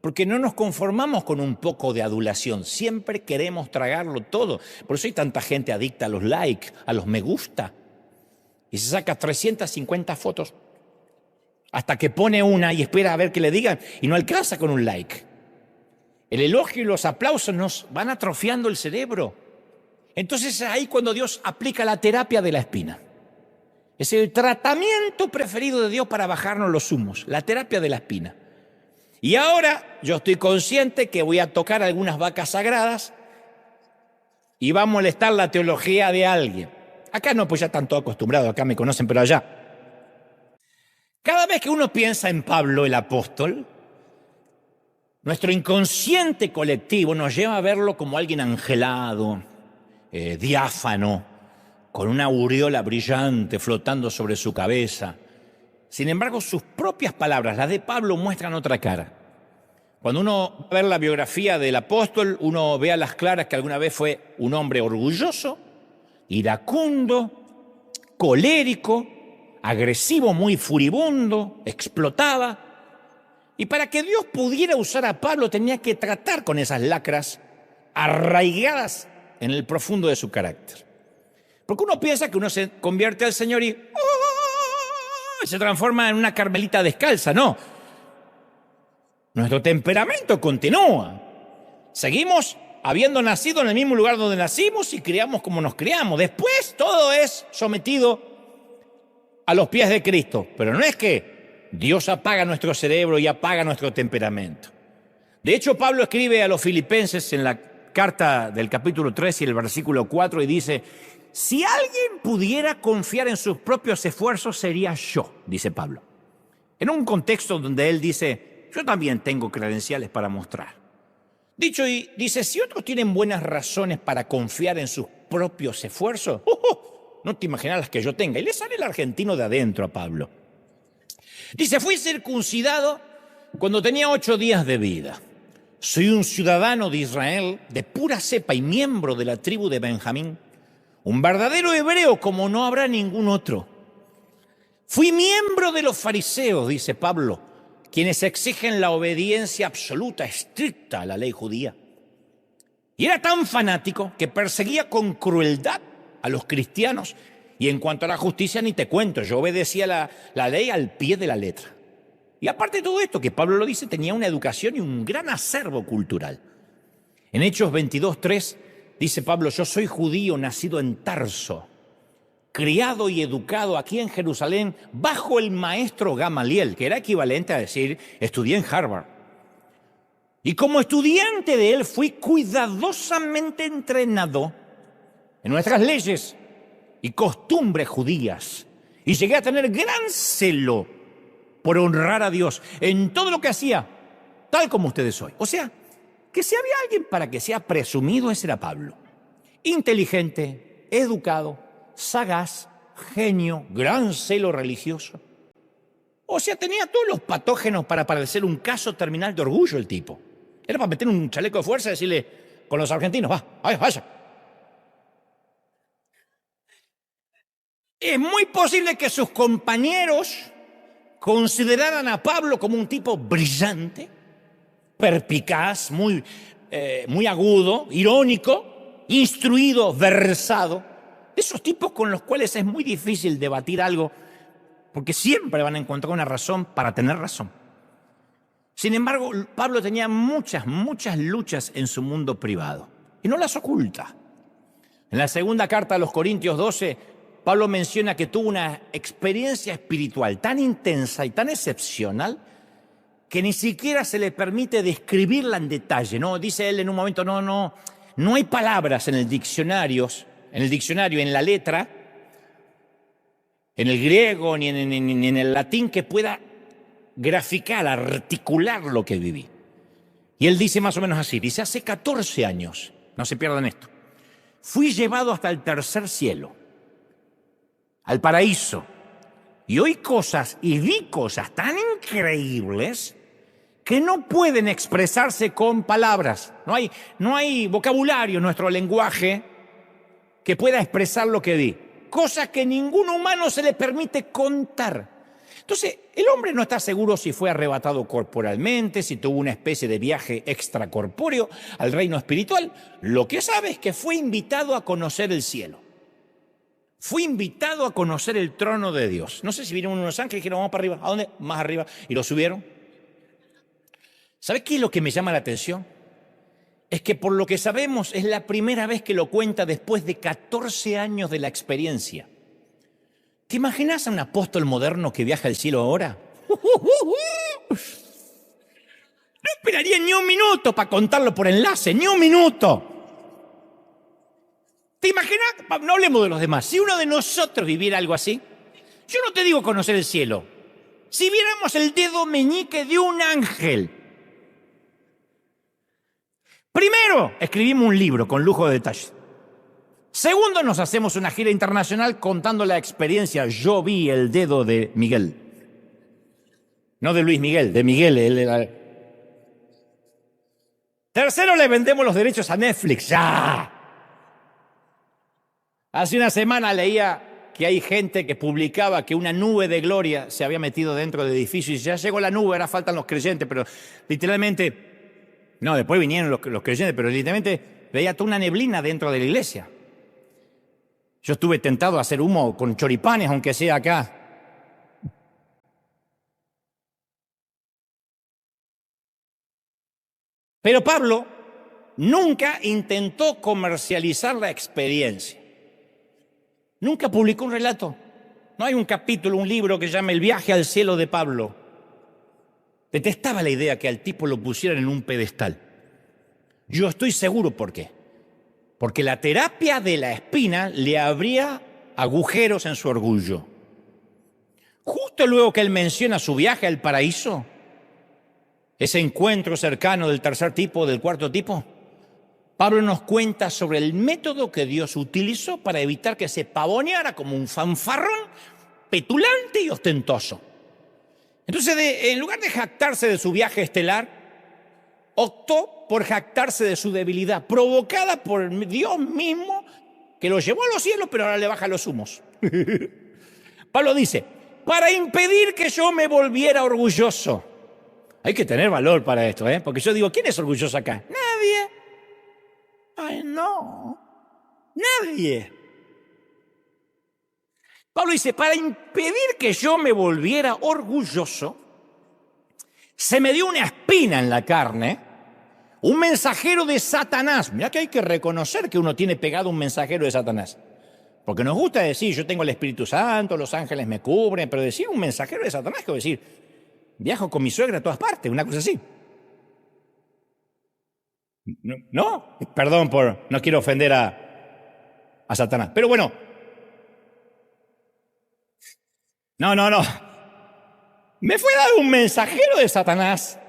Porque no nos conformamos con un poco de adulación, siempre queremos tragarlo todo. Por eso hay tanta gente adicta a los likes, a los me gusta. Y se saca 350 fotos hasta que pone una y espera a ver qué le digan y no alcanza con un like. El elogio y los aplausos nos van atrofiando el cerebro. Entonces es ahí cuando Dios aplica la terapia de la espina. Es el tratamiento preferido de Dios para bajarnos los humos, la terapia de la espina. Y ahora yo estoy consciente que voy a tocar algunas vacas sagradas y va a molestar la teología de alguien. Acá no, pues ya están todos acostumbrados, acá me conocen, pero allá. Cada vez que uno piensa en Pablo el apóstol, nuestro inconsciente colectivo nos lleva a verlo como alguien angelado, diáfano, con una aureola brillante flotando sobre su cabeza. Sin embargo, sus propias palabras, las de Pablo, muestran otra cara. Cuando uno va a ver la biografía del apóstol, uno ve a las claras que alguna vez fue un hombre orgulloso, iracundo, colérico, agresivo, muy furibundo, explotaba. Y para que Dios pudiera usar a Pablo tenía que tratar con esas lacras arraigadas en el profundo de su carácter. Porque uno piensa que uno se convierte al Señor y se transforma en una carmelita descalza. No. Nuestro temperamento continúa. Seguimos habiendo nacido en el mismo lugar donde nacimos y criamos como nos criamos. Después todo es sometido a los pies de Cristo. Pero no es que Dios apaga nuestro cerebro y apaga nuestro temperamento. De hecho, Pablo escribe a los filipenses en la carta del capítulo 3 y el versículo 4 y dice: si alguien pudiera confiar en sus propios esfuerzos, sería yo, dice Pablo. En un contexto donde él dice, yo también tengo credenciales para mostrar. Dicho y dice, si otros tienen buenas razones para confiar en sus propios esfuerzos, no te imaginas las que yo tenga. Y le sale el argentino de adentro a Pablo. Dice, fui circuncidado cuando tenía 8 días de vida. Soy un ciudadano de Israel, de pura cepa y miembro de la tribu de Benjamín. Un verdadero hebreo como no habrá ningún otro. Fui miembro de los fariseos, dice Pablo, quienes exigen la obediencia absoluta, estricta a la ley judía. Y era tan fanático que perseguía con crueldad a los cristianos. Y en cuanto a la justicia, ni te cuento, yo obedecía la ley al pie de la letra. Y aparte de todo esto, que Pablo lo dice, tenía una educación y un gran acervo cultural. En Hechos 22:3 dice Pablo, yo soy judío nacido en Tarso, criado y educado aquí en Jerusalén bajo el maestro Gamaliel, que era equivalente a decir, estudié en Harvard. Y como estudiante de él fui cuidadosamente entrenado en nuestras leyes y costumbres judías. Y llegué a tener gran celo por honrar a Dios en todo lo que hacía, tal como ustedes hoy. O sea, que si había alguien para que sea presumido, ese era Pablo. Inteligente, educado, sagaz, genio, gran celo religioso. O sea, tenía todos los patógenos para parecer un caso terminal de orgullo el tipo. Era para meter un chaleco de fuerza y decirle con los argentinos, vaya. Es muy posible que sus compañeros consideraran a Pablo como un tipo brillante, perspicaz, muy agudo, irónico, instruido, versado. Esos tipos con los cuales es muy difícil debatir algo, porque siempre van a encontrar una razón para tener razón. Sin embargo, Pablo tenía muchas luchas en su mundo privado y no las oculta. En la segunda carta a los Corintios 12, Pablo menciona que tuvo una experiencia espiritual tan intensa y tan excepcional que ni siquiera se le permite describirla en detalle, ¿no? Dice él en un momento, no hay palabras en el diccionario, en la letra, en el griego ni en el latín que pueda graficar, articular lo que viví. Y él dice más o menos así, dice, hace 14 años, no se pierdan esto, fui llevado hasta el tercer cielo, al paraíso, y oí cosas y vi cosas tan increíbles que no pueden expresarse con palabras. No hay vocabulario en nuestro lenguaje que pueda expresar lo que vi. Cosas que ningún humano se le permite contar. Entonces, el hombre no está seguro si fue arrebatado corporalmente, si tuvo una especie de viaje extracorpóreo al reino espiritual. Lo que sabe es que fue invitado a conocer el cielo. Fue invitado a conocer el trono de Dios. No sé si vinieron unos ángeles y dijeron, vamos para arriba. ¿A dónde? Más arriba. Y lo subieron. ¿Sabes qué es lo que me llama la atención? Es que por lo que sabemos es la primera vez que lo cuenta después de 14 años de la experiencia. ¿Te imaginas a un apóstol moderno que viaja al cielo ahora? No esperaría ni un minuto para contarlo por enlace, ni un minuto. ¿Te imaginas? No hablemos de los demás. Si uno de nosotros viviera algo así, yo no te digo conocer el cielo. Si viéramos el dedo meñique de un ángel. Primero, escribimos un libro con lujo de detalles. Segundo, nos hacemos una gira internacional contando la experiencia. Yo vi el dedo de Miguel. No de Luis Miguel, de Miguel. Tercero, le vendemos los derechos a Netflix. ¡Ya! Hace una semana leía que hay gente que publicaba que una nube de gloria se había metido dentro del edificio y ya llegó la nube, ahora faltan los creyentes, pero literalmente, no, después vinieron los creyentes, pero literalmente veía toda una neblina dentro de la iglesia. Yo estuve tentado a hacer humo con choripanes, aunque sea acá. Pero Pablo nunca intentó comercializar la experiencia. Nunca publicó un relato. No hay un capítulo, un libro que llame El viaje al cielo de Pablo. Detestaba la idea que al tipo lo pusieran en un pedestal. Yo estoy seguro por qué. Porque la terapia de la espina le abría agujeros en su orgullo. Justo luego que él menciona su viaje al paraíso, ese encuentro cercano del tercer tipo, del cuarto tipo, Pablo nos cuenta sobre el método que Dios utilizó para evitar que se pavoneara como un fanfarrón petulante y ostentoso. Entonces, en lugar de jactarse de su viaje estelar, optó por jactarse de su debilidad, provocada por Dios mismo, que lo llevó a los cielos, pero ahora le baja los humos. Pablo dice, para impedir que yo me volviera orgulloso. Hay que tener valor para esto, porque yo digo, ¿quién es orgulloso acá? Nadie. Ay, no. Nadie. Pablo dice, para impedir que yo me volviera orgulloso, se me dio una espina en la carne, un mensajero de Satanás. Mirá que hay que reconocer que uno tiene pegado un mensajero de Satanás. Porque nos gusta decir, yo tengo el Espíritu Santo, los ángeles me cubren, pero decir un mensajero de Satanás, que decir, viajo con mi suegra a todas partes, una cosa así. ¿No? Perdón no quiero ofender a Satanás. Pero bueno. No. Me fue dado un mensajero de Satanás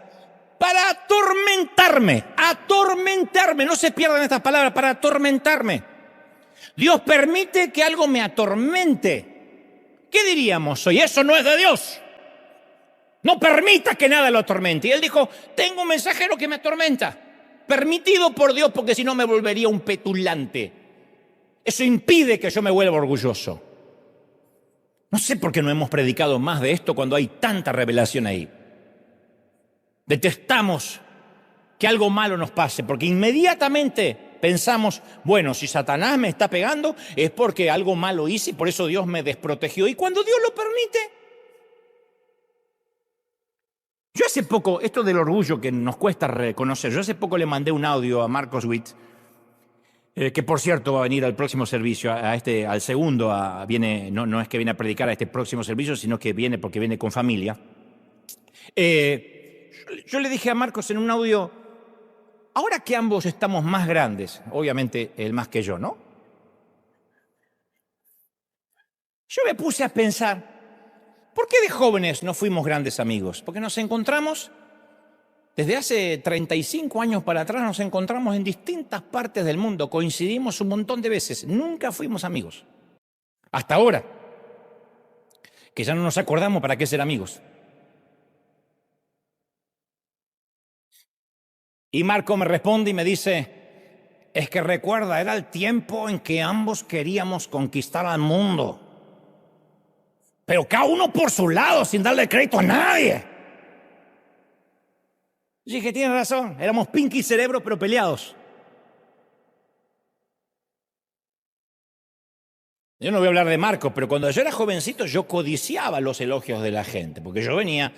para atormentarme. No se pierdan estas palabras, para atormentarme. Dios permite que algo me atormente. ¿Qué diríamos hoy? Eso no es de Dios. No permita que nada lo atormente. Y él dijo, tengo un mensajero que me atormenta. Permitido por Dios, porque si no me volvería un petulante. Eso impide que yo me vuelva orgulloso. No sé por qué no hemos predicado más de esto cuando hay tanta revelación ahí. Detestamos que algo malo nos pase, porque inmediatamente pensamos, bueno, si Satanás me está pegando es porque algo malo hice y por eso Dios me desprotegió. Y cuando Dios lo permite... Yo hace poco, esto del orgullo que nos cuesta reconocer, yo hace poco le mandé un audio a Marcos Witt, que por cierto va a venir al próximo servicio, al segundo, no es que viene a predicar a este próximo servicio, sino que viene porque viene con familia. Yo le dije a Marcos en un audio, ahora que ambos estamos más grandes, obviamente él más que yo, ¿no? Yo me puse a pensar, ¿por qué de jóvenes no fuimos grandes amigos? Porque nos encontramos, desde hace 35 años para atrás, nos encontramos en distintas partes del mundo, coincidimos un montón de veces, nunca fuimos amigos. Hasta ahora, que ya no nos acordamos para qué ser amigos. Y Marco me responde y me dice, es que recuerda, era el tiempo en que ambos queríamos conquistar al mundo. Pero cada uno por su lado, sin darle crédito a nadie. Y dije, tienes razón, éramos Pinky y Cerebro, pero peleados. Yo no voy a hablar de Marcos, pero cuando yo era jovencito yo codiciaba los elogios de la gente, porque yo venía,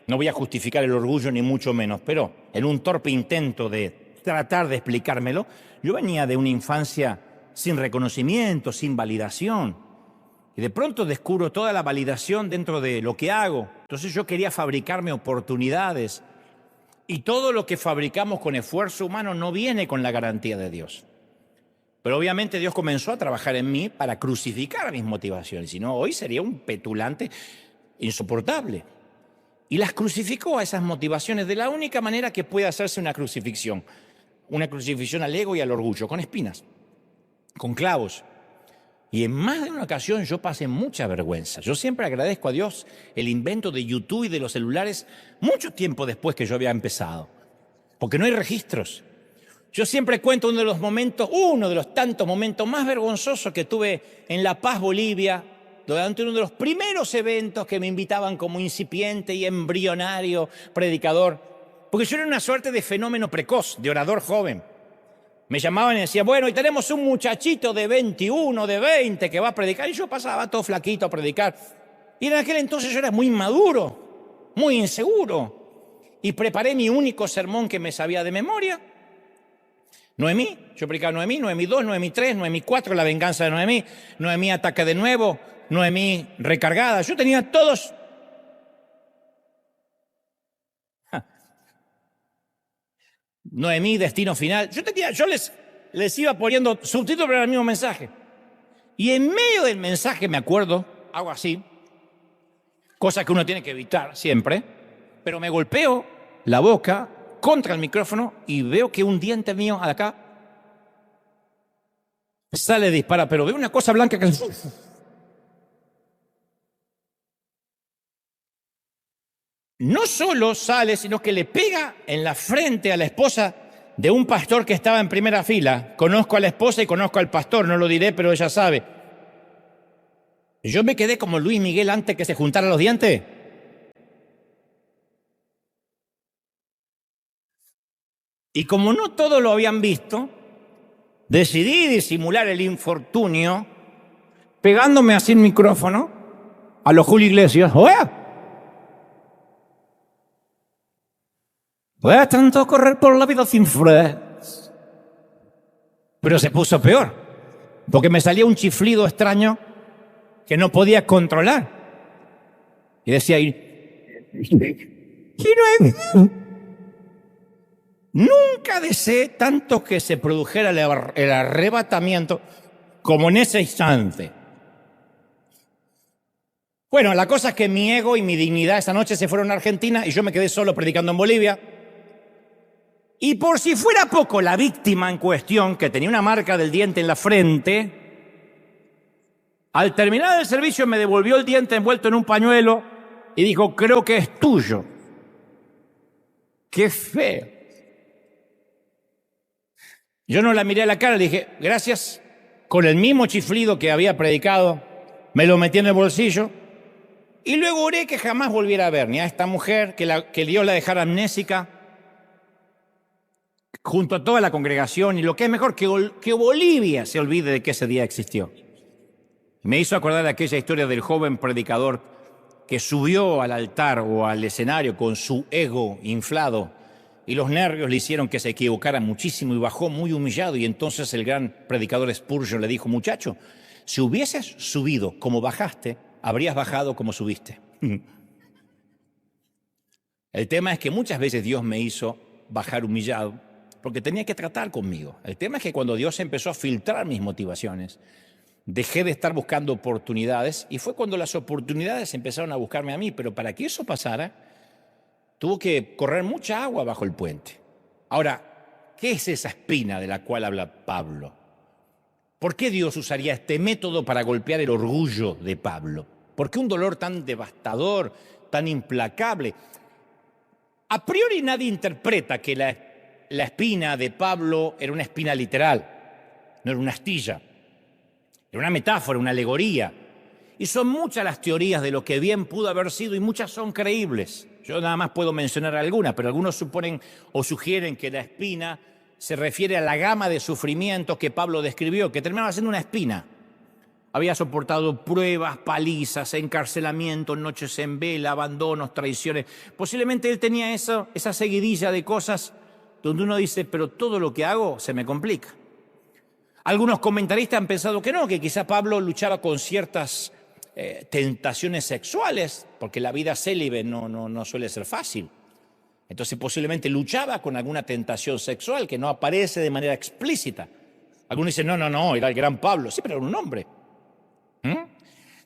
no voy a justificar el orgullo ni mucho menos, pero en un torpe intento de tratar de explicármelo, yo venía de una infancia sin reconocimiento, sin validación. Y de pronto descubro toda la validación dentro de lo que hago. Entonces yo quería fabricarme oportunidades. Y todo lo que fabricamos con esfuerzo humano no viene con la garantía de Dios. Pero obviamente Dios comenzó a trabajar en mí para crucificar mis motivaciones. Si no, hoy sería un petulante insoportable. Y las crucificó a esas motivaciones de la única manera que puede hacerse una crucifixión. Una crucifixión al ego y al orgullo, con espinas, con clavos. Y en más de una ocasión yo pasé mucha vergüenza. Yo siempre agradezco a Dios el invento de YouTube y de los celulares mucho tiempo después que yo había empezado. Porque no hay registros. Yo siempre cuento uno de los tantos momentos más vergonzosos que tuve en La Paz, Bolivia, durante uno de los primeros eventos que me invitaban como incipiente y embrionario predicador. Porque yo era una suerte de fenómeno precoz, de orador joven. Me llamaban y decían, bueno, y tenemos un muchachito de 21, de 20 que va a predicar. Y yo pasaba todo flaquito a predicar. Y en aquel entonces yo era muy inmaduro, muy inseguro. Y preparé mi único sermón que me sabía de memoria. Noemí, yo predicaba Noemí 2, Noemí 3, Noemí 4, la venganza de Noemí, Noemí ataque de nuevo, Noemí recargada. Yo tenía todos... Noemí, destino final. Yo les iba poniendo subtítulos para el mismo mensaje. Y en medio del mensaje, me acuerdo, hago así, cosa que uno tiene que evitar siempre, pero me golpeo la boca contra el micrófono y veo que un diente mío de acá sale dispara, pero veo una cosa blanca que... No solo sale, sino que le pega en la frente a la esposa de un pastor que estaba en primera fila. Conozco a la esposa y conozco al pastor, no lo diré, pero ella sabe. Yo me quedé como Luis Miguel antes que se juntaran los dientes. Y como no todos lo habían visto, decidí disimular el infortunio pegándome así el micrófono a los Julio Iglesias. ¡Oye! Pues tanto correr por la vida sin frenos. Pero se puso peor. porque me salía un chiflido extraño que no podía controlar. Y decía, nunca deseé tanto que se produjera el arrebatamiento como en ese instante. Bueno, la cosa es que mi ego y mi dignidad esa noche se fueron a Argentina y yo me quedé solo predicando en Bolivia. Y por si fuera poco, la víctima en cuestión, que tenía una marca del diente en la frente, al terminar el servicio me devolvió el diente envuelto en un pañuelo y dijo, creo que es tuyo. ¡Qué feo! Yo no la miré a la cara, le dije, gracias, con el mismo chiflido que había predicado, me lo metí en el bolsillo y luego oré que jamás volviera a ver ni a esta mujer, que Dios la dejara amnésica, junto a toda la congregación, y lo que es mejor, que Bolivia se olvide de que ese día existió. Me hizo acordar de aquella historia del joven predicador que subió al altar o al escenario con su ego inflado y los nervios le hicieron que se equivocara muchísimo y bajó muy humillado, y entonces el gran predicador Spurgeon le dijo, muchacho, si hubieses subido como bajaste, habrías bajado como subiste. El tema es que muchas veces Dios me hizo bajar humillado porque tenía que tratar conmigo. El tema es que cuando Dios empezó a filtrar mis motivaciones, dejé de estar buscando oportunidades y fue cuando las oportunidades empezaron a buscarme a mí. Pero para que eso pasara, tuvo que correr mucha agua bajo el puente. Ahora, ¿qué es esa espina de la cual habla Pablo? ¿Por qué Dios usaría este método para golpear el orgullo de Pablo? ¿Por qué un dolor tan devastador, tan implacable? A priori nadie interpreta que la espina de Pablo era una espina literal, no era una astilla. Era una metáfora, una alegoría. Y son muchas las teorías de lo que bien pudo haber sido y muchas son creíbles. Yo nada más puedo mencionar algunas, pero algunos suponen o sugieren que la espina se refiere a la gama de sufrimientos que Pablo describió, que terminaba siendo una espina. Había soportado pruebas, palizas, encarcelamientos, noches en vela, abandonos, traiciones. Posiblemente él tenía esa seguidilla de cosas donde uno dice, pero todo lo que hago se me complica. Algunos comentaristas han pensado que no, que quizá Pablo luchaba con ciertas tentaciones sexuales, porque la vida célibe no suele ser fácil. Entonces posiblemente luchaba con alguna tentación sexual que no aparece de manera explícita. Algunos dicen, no, era el gran Pablo. Sí, pero era un hombre.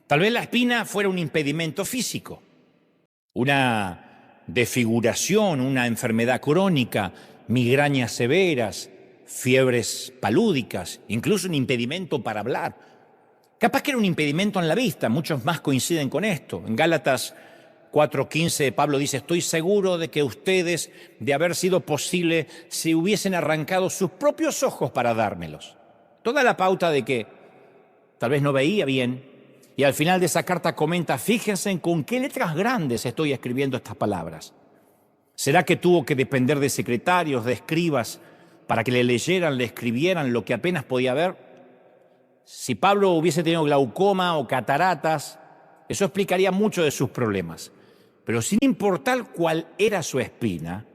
Tal vez la espina fuera un impedimento físico, una desfiguración, una enfermedad crónica, migrañas severas, fiebres palúdicas, incluso un impedimento para hablar. Capaz que era un impedimento en la vista, muchos más coinciden con esto. En Gálatas 4:15 Pablo dice, estoy seguro de que ustedes, de haber sido posible, se hubiesen arrancado sus propios ojos para dármelos. Toda la pauta de que tal vez no veía bien, y al final de esa carta comenta, fíjense con qué letras grandes estoy escribiendo estas palabras. ¿Será que tuvo que depender de secretarios, de escribas, para que le leyeran, le escribieran lo que apenas podía ver? Si Pablo hubiese tenido glaucoma o cataratas, eso explicaría mucho de sus problemas. Pero sin importar cuál era su espina,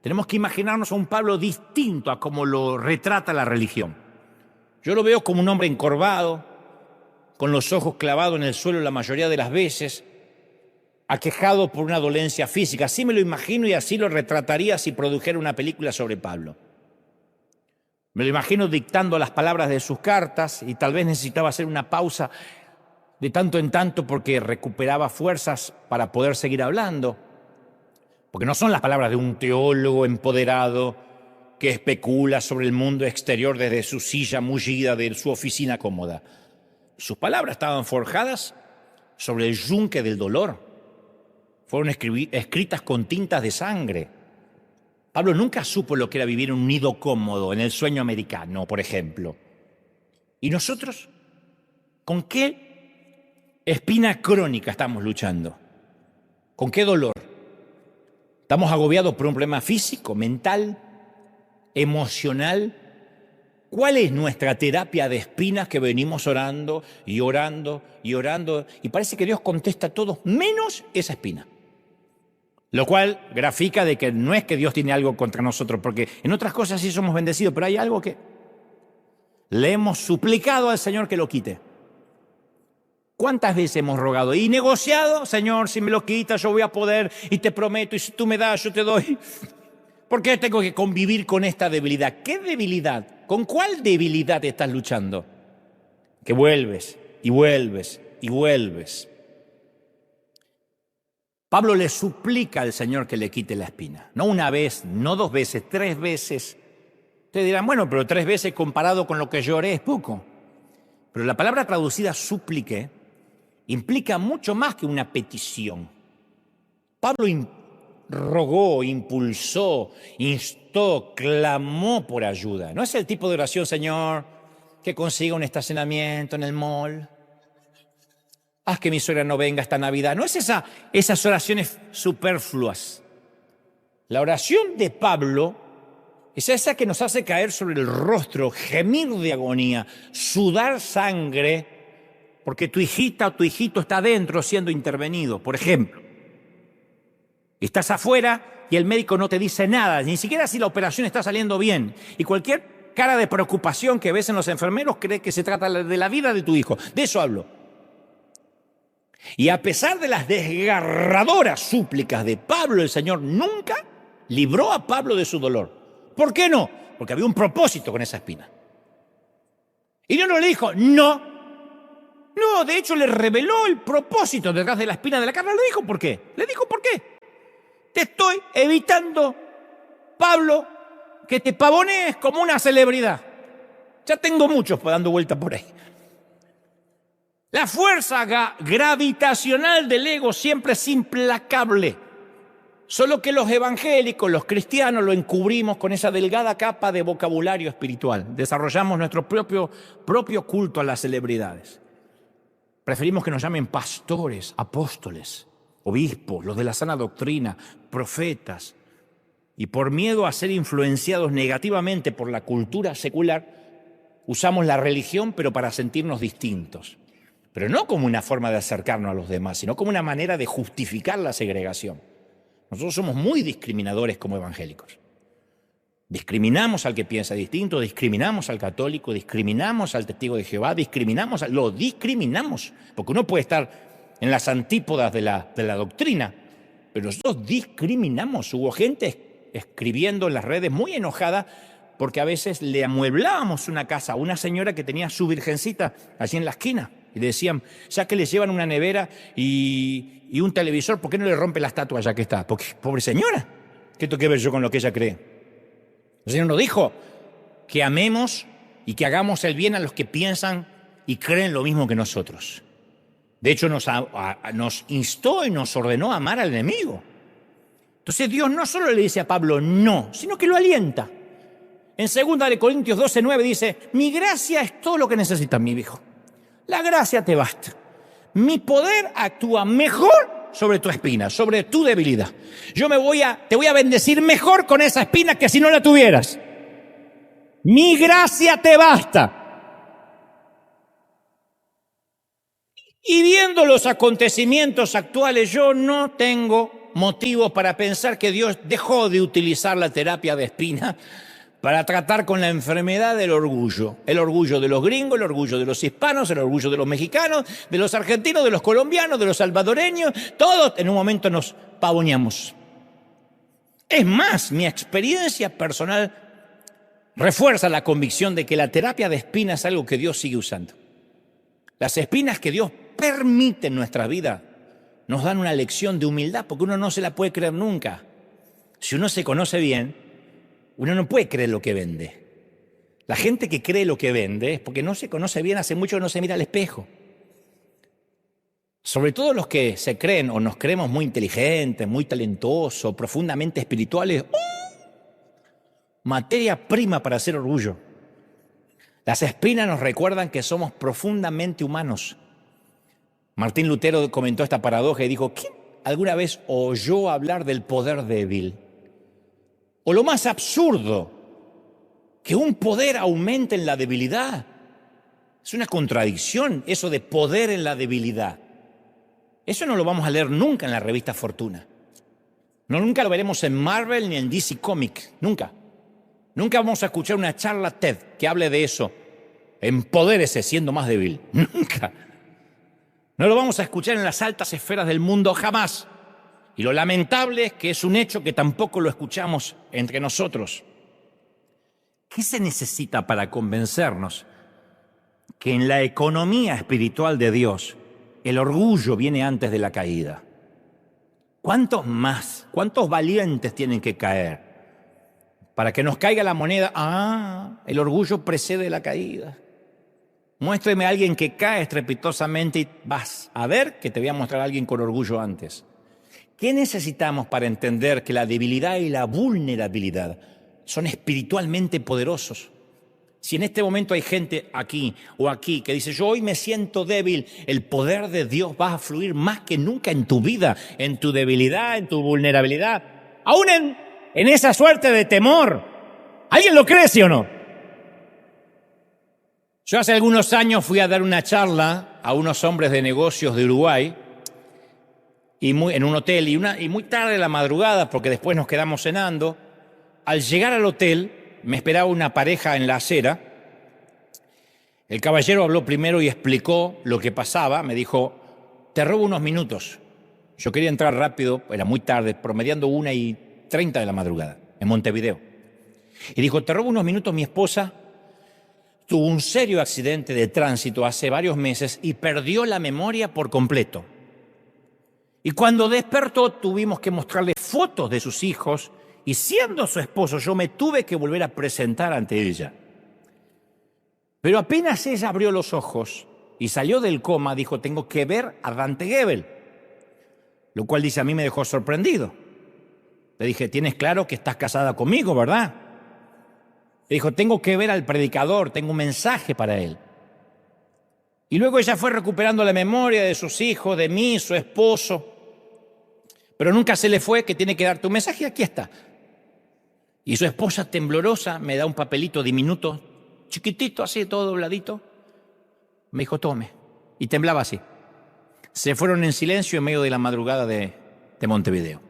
tenemos que imaginarnos a un Pablo distinto a como lo retrata la religión. Yo lo veo como un hombre encorvado, con los ojos clavados en el suelo la mayoría de las veces, aquejado por una dolencia física. Así me lo imagino y así lo retrataría si produjera una película sobre Pablo. Me lo imagino dictando las palabras de sus cartas y tal vez necesitaba hacer una pausa de tanto en tanto porque recuperaba fuerzas para poder seguir hablando. Porque no son las palabras de un teólogo empoderado que especula sobre el mundo exterior desde su silla mullida de su oficina cómoda. Sus palabras estaban forjadas sobre el yunque del dolor. Fueron escritas con tintas de sangre. Pablo nunca supo lo que era vivir en un nido cómodo, en el sueño americano, por ejemplo. ¿Y nosotros? ¿Con qué espina crónica estamos luchando? ¿Con qué dolor? ¿Estamos agobiados por un problema físico, mental, emocional? ¿Cuál es nuestra terapia de espinas que venimos orando y orando y orando? Y parece que Dios contesta todo menos esa espina. Lo cual grafica de que no es que Dios tiene algo contra nosotros, porque en otras cosas sí somos bendecidos, pero hay algo que Le hemos suplicado al Señor que lo quite. ¿Cuántas veces hemos rogado y negociado? Señor, si me lo quitas yo voy a poder y te prometo, y si tú me das yo te doy. ¿Por qué tengo que convivir con esta debilidad? ¿Qué debilidad? ¿Con cuál debilidad estás luchando? Que vuelves y vuelves y vuelves. Pablo le suplica al Señor que le quite la espina. No una vez, no 2 veces, 3 veces. Ustedes dirán, bueno, pero 3 veces comparado con lo que yo oré es poco. Pero la palabra traducida súplique implica mucho más que una petición. Pablo rogó, impulsó, instó, clamó por ayuda. No es el tipo de oración, Señor, que consiga un estacionamiento en el mall. Haz que mi suegra no venga esta Navidad. No es esas oraciones superfluas. La oración de Pablo es esa que nos hace caer sobre el rostro, gemir de agonía, sudar sangre, porque tu hijita o tu hijito está adentro siendo intervenido. Por ejemplo, estás afuera y el médico no te dice nada, ni siquiera si la operación está saliendo bien. Y cualquier cara de preocupación que ves en los enfermeros cree que se trata de la vida de tu hijo. De eso hablo. Y a pesar de las desgarradoras súplicas de Pablo, el Señor nunca libró a Pablo de su dolor. ¿Por qué no? Porque había un propósito con esa espina. Y Dios no le dijo, no. No, de hecho le reveló el propósito detrás de la espina de la carne. Le dijo por qué. Le dijo por qué. Te estoy evitando, Pablo, que te pavonees como una celebridad. Ya tengo muchos dando vuelta por ahí. La fuerza gravitacional del ego siempre es implacable. Solo que los evangélicos, los cristianos, lo encubrimos con esa delgada capa de vocabulario espiritual. Desarrollamos nuestro propio culto a las celebridades. Preferimos que nos llamen pastores, apóstoles, obispos, los de la sana doctrina, profetas. Y por miedo a ser influenciados negativamente por la cultura secular, usamos la religión pero para sentirnos distintos. Pero no como una forma de acercarnos a los demás, sino como una manera de justificar la segregación. Nosotros somos muy discriminadores como evangélicos. Discriminamos al que piensa distinto, discriminamos al católico, discriminamos al testigo de Jehová, lo discriminamos, porque uno puede estar en las antípodas de la doctrina, pero nosotros discriminamos. Hubo gente escribiendo en las redes muy enojada porque a veces le amueblábamos una casa a una señora que tenía su virgencita allí en la esquina. Y le decían, ya que le llevan una nevera y un televisor, ¿por qué no le rompe la estatua ya que está? Porque, pobre señora, ¿qué tengo que ver yo con lo que ella cree? El Señor nos dijo que amemos y que hagamos el bien a los que piensan y creen lo mismo que nosotros. De hecho, nos instó y nos ordenó a amar al enemigo. Entonces Dios no solo le dice a Pablo no, sino que lo alienta. En 2 Corintios 12:9 dice, mi gracia es todo lo que necesitas, mi hijo. La gracia te basta. Mi poder actúa mejor sobre tu espina, sobre tu debilidad. Yo te voy a bendecir mejor con esa espina que si no la tuvieras. Mi gracia te basta. Y viendo los acontecimientos actuales, yo no tengo motivos para pensar que Dios dejó de utilizar la terapia de espina para tratar con la enfermedad del orgullo. El orgullo de los gringos, el orgullo de los hispanos, el orgullo de los mexicanos, de los argentinos, de los colombianos, de los salvadoreños. Todos en un momento nos pavoneamos. Es más, mi experiencia personal refuerza la convicción de que la terapia de espinas es algo que Dios sigue usando. Las espinas que Dios permite en nuestra vida nos dan una lección de humildad, porque uno no se la puede creer nunca. Si uno se conoce bien, uno no puede creer lo que vende. La gente que cree lo que vende es porque no se conoce bien, hace mucho que no se mira al espejo. Sobre todo los que se creen o nos creemos muy inteligentes, muy talentosos, profundamente espirituales. Materia prima para hacer orgullo. Las espinas nos recuerdan que somos profundamente humanos. Martín Lutero comentó esta paradoja y dijo, ¿quién alguna vez oyó hablar del poder débil? O lo más absurdo, que un poder aumente en la debilidad. Es una contradicción eso de poder en la debilidad. Eso no lo vamos a leer nunca en la revista Fortuna. Nunca lo veremos en Marvel ni en DC Comics, nunca. Nunca vamos a escuchar una charla TED que hable de eso. empodérese siendo más débil. Nunca. No lo vamos a escuchar en las altas esferas del mundo jamás. Y lo lamentable es que es un hecho que tampoco lo escuchamos entre nosotros. ¿Qué se necesita para convencernos que en la economía espiritual de Dios el orgullo viene antes de la caída? ¿Cuántos más, cuántos valientes tienen que caer para que nos caiga la moneda? El orgullo precede la caída. Muéstreme a alguien que cae estrepitosamente y vas a ver que te voy a mostrar a alguien con orgullo antes. ¿Qué necesitamos para entender que la debilidad y la vulnerabilidad son espiritualmente poderosos? Si en este momento hay gente aquí o aquí que dice, yo hoy me siento débil, el poder de Dios va a fluir más que nunca en tu vida, en tu debilidad, en tu vulnerabilidad, aún en esa suerte de temor. ¿Alguien lo cree, sí o no? Yo hace algunos años fui a dar una charla a unos hombres de negocios de Uruguay en un hotel y muy tarde en la madrugada, porque después nos quedamos cenando. Al llegar al hotel me esperaba una pareja en la acera. El caballero habló primero y explicó lo que pasaba. Me dijo, te robo unos minutos. Yo quería entrar rápido, era muy tarde, promediando 1:30 de la madrugada, en Montevideo. Y dijo, te robo unos minutos, mi esposa tuvo un serio accidente de tránsito hace varios meses y perdió la memoria por completo. Y cuando despertó tuvimos que mostrarle fotos de sus hijos y siendo su esposo yo me tuve que volver a presentar ante ella. Pero apenas ella abrió los ojos y salió del coma, dijo, tengo que ver a Dante Gebel. Lo cual dice, a mí me dejó sorprendido. Le dije, tienes claro que estás casada conmigo, ¿verdad? Le dijo, tengo que ver al predicador, tengo un mensaje para él. Y luego ella fue recuperando la memoria de sus hijos, de mí, su esposo. Pero nunca se le fue que tiene que darte un mensaje y aquí está. Y su esposa temblorosa me da un papelito diminuto, chiquitito, así, todo dobladito. Me dijo, tome. Y temblaba así. Se fueron en silencio en medio de la madrugada de Montevideo.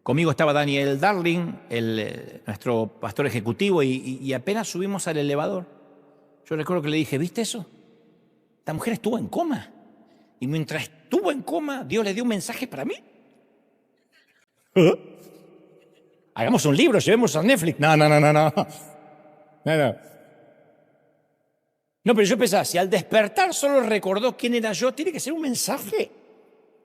Conmigo estaba Daniel Darling, nuestro pastor ejecutivo, y apenas subimos al elevador. Yo recuerdo que le dije, ¿viste eso? Esta mujer estuvo en coma. Y mientras estuvo en coma, Dios le dio un mensaje para mí. Hagamos un libro, llevemos a Netflix. No. No, pero yo pensaba, si al despertar solo recordó quién era yo, tiene que ser un mensaje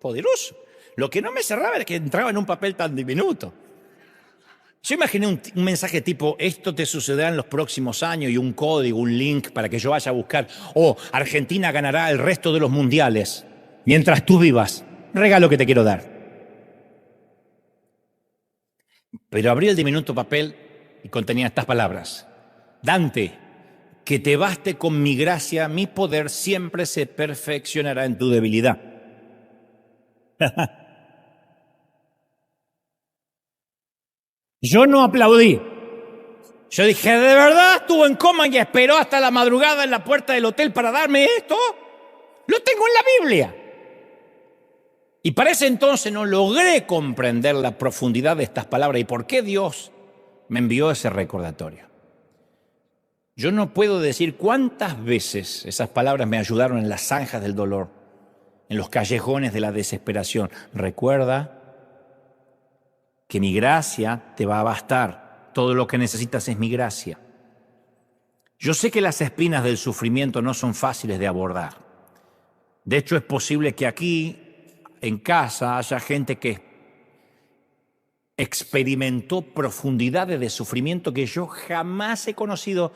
poderoso. Lo que no me cerraba era que entraba en un papel tan diminuto. Yo imaginé un mensaje tipo, esto te sucederá en los próximos años, y un código, un link para que yo vaya a buscar. Argentina ganará el resto de los mundiales mientras tú vivas. Regalo que te quiero dar. Pero abrí el diminuto papel y contenía estas palabras. Dante, que te baste con mi gracia, mi poder siempre se perfeccionará en tu debilidad. Yo no aplaudí. Yo dije, ¿de verdad estuvo en coma y esperó hasta la madrugada en la puerta del hotel para darme esto? Lo tengo en la Biblia. Y para ese entonces no logré comprender la profundidad de estas palabras y por qué Dios me envió ese recordatorio. Yo no puedo decir cuántas veces esas palabras me ayudaron en las zanjas del dolor, en los callejones de la desesperación. Recuerda que mi gracia te va a bastar. Todo lo que necesitas es mi gracia. Yo sé que las espinas del sufrimiento no son fáciles de abordar. De hecho, es posible que aquí, en casa, haya gente que experimentó profundidades de sufrimiento que yo jamás he conocido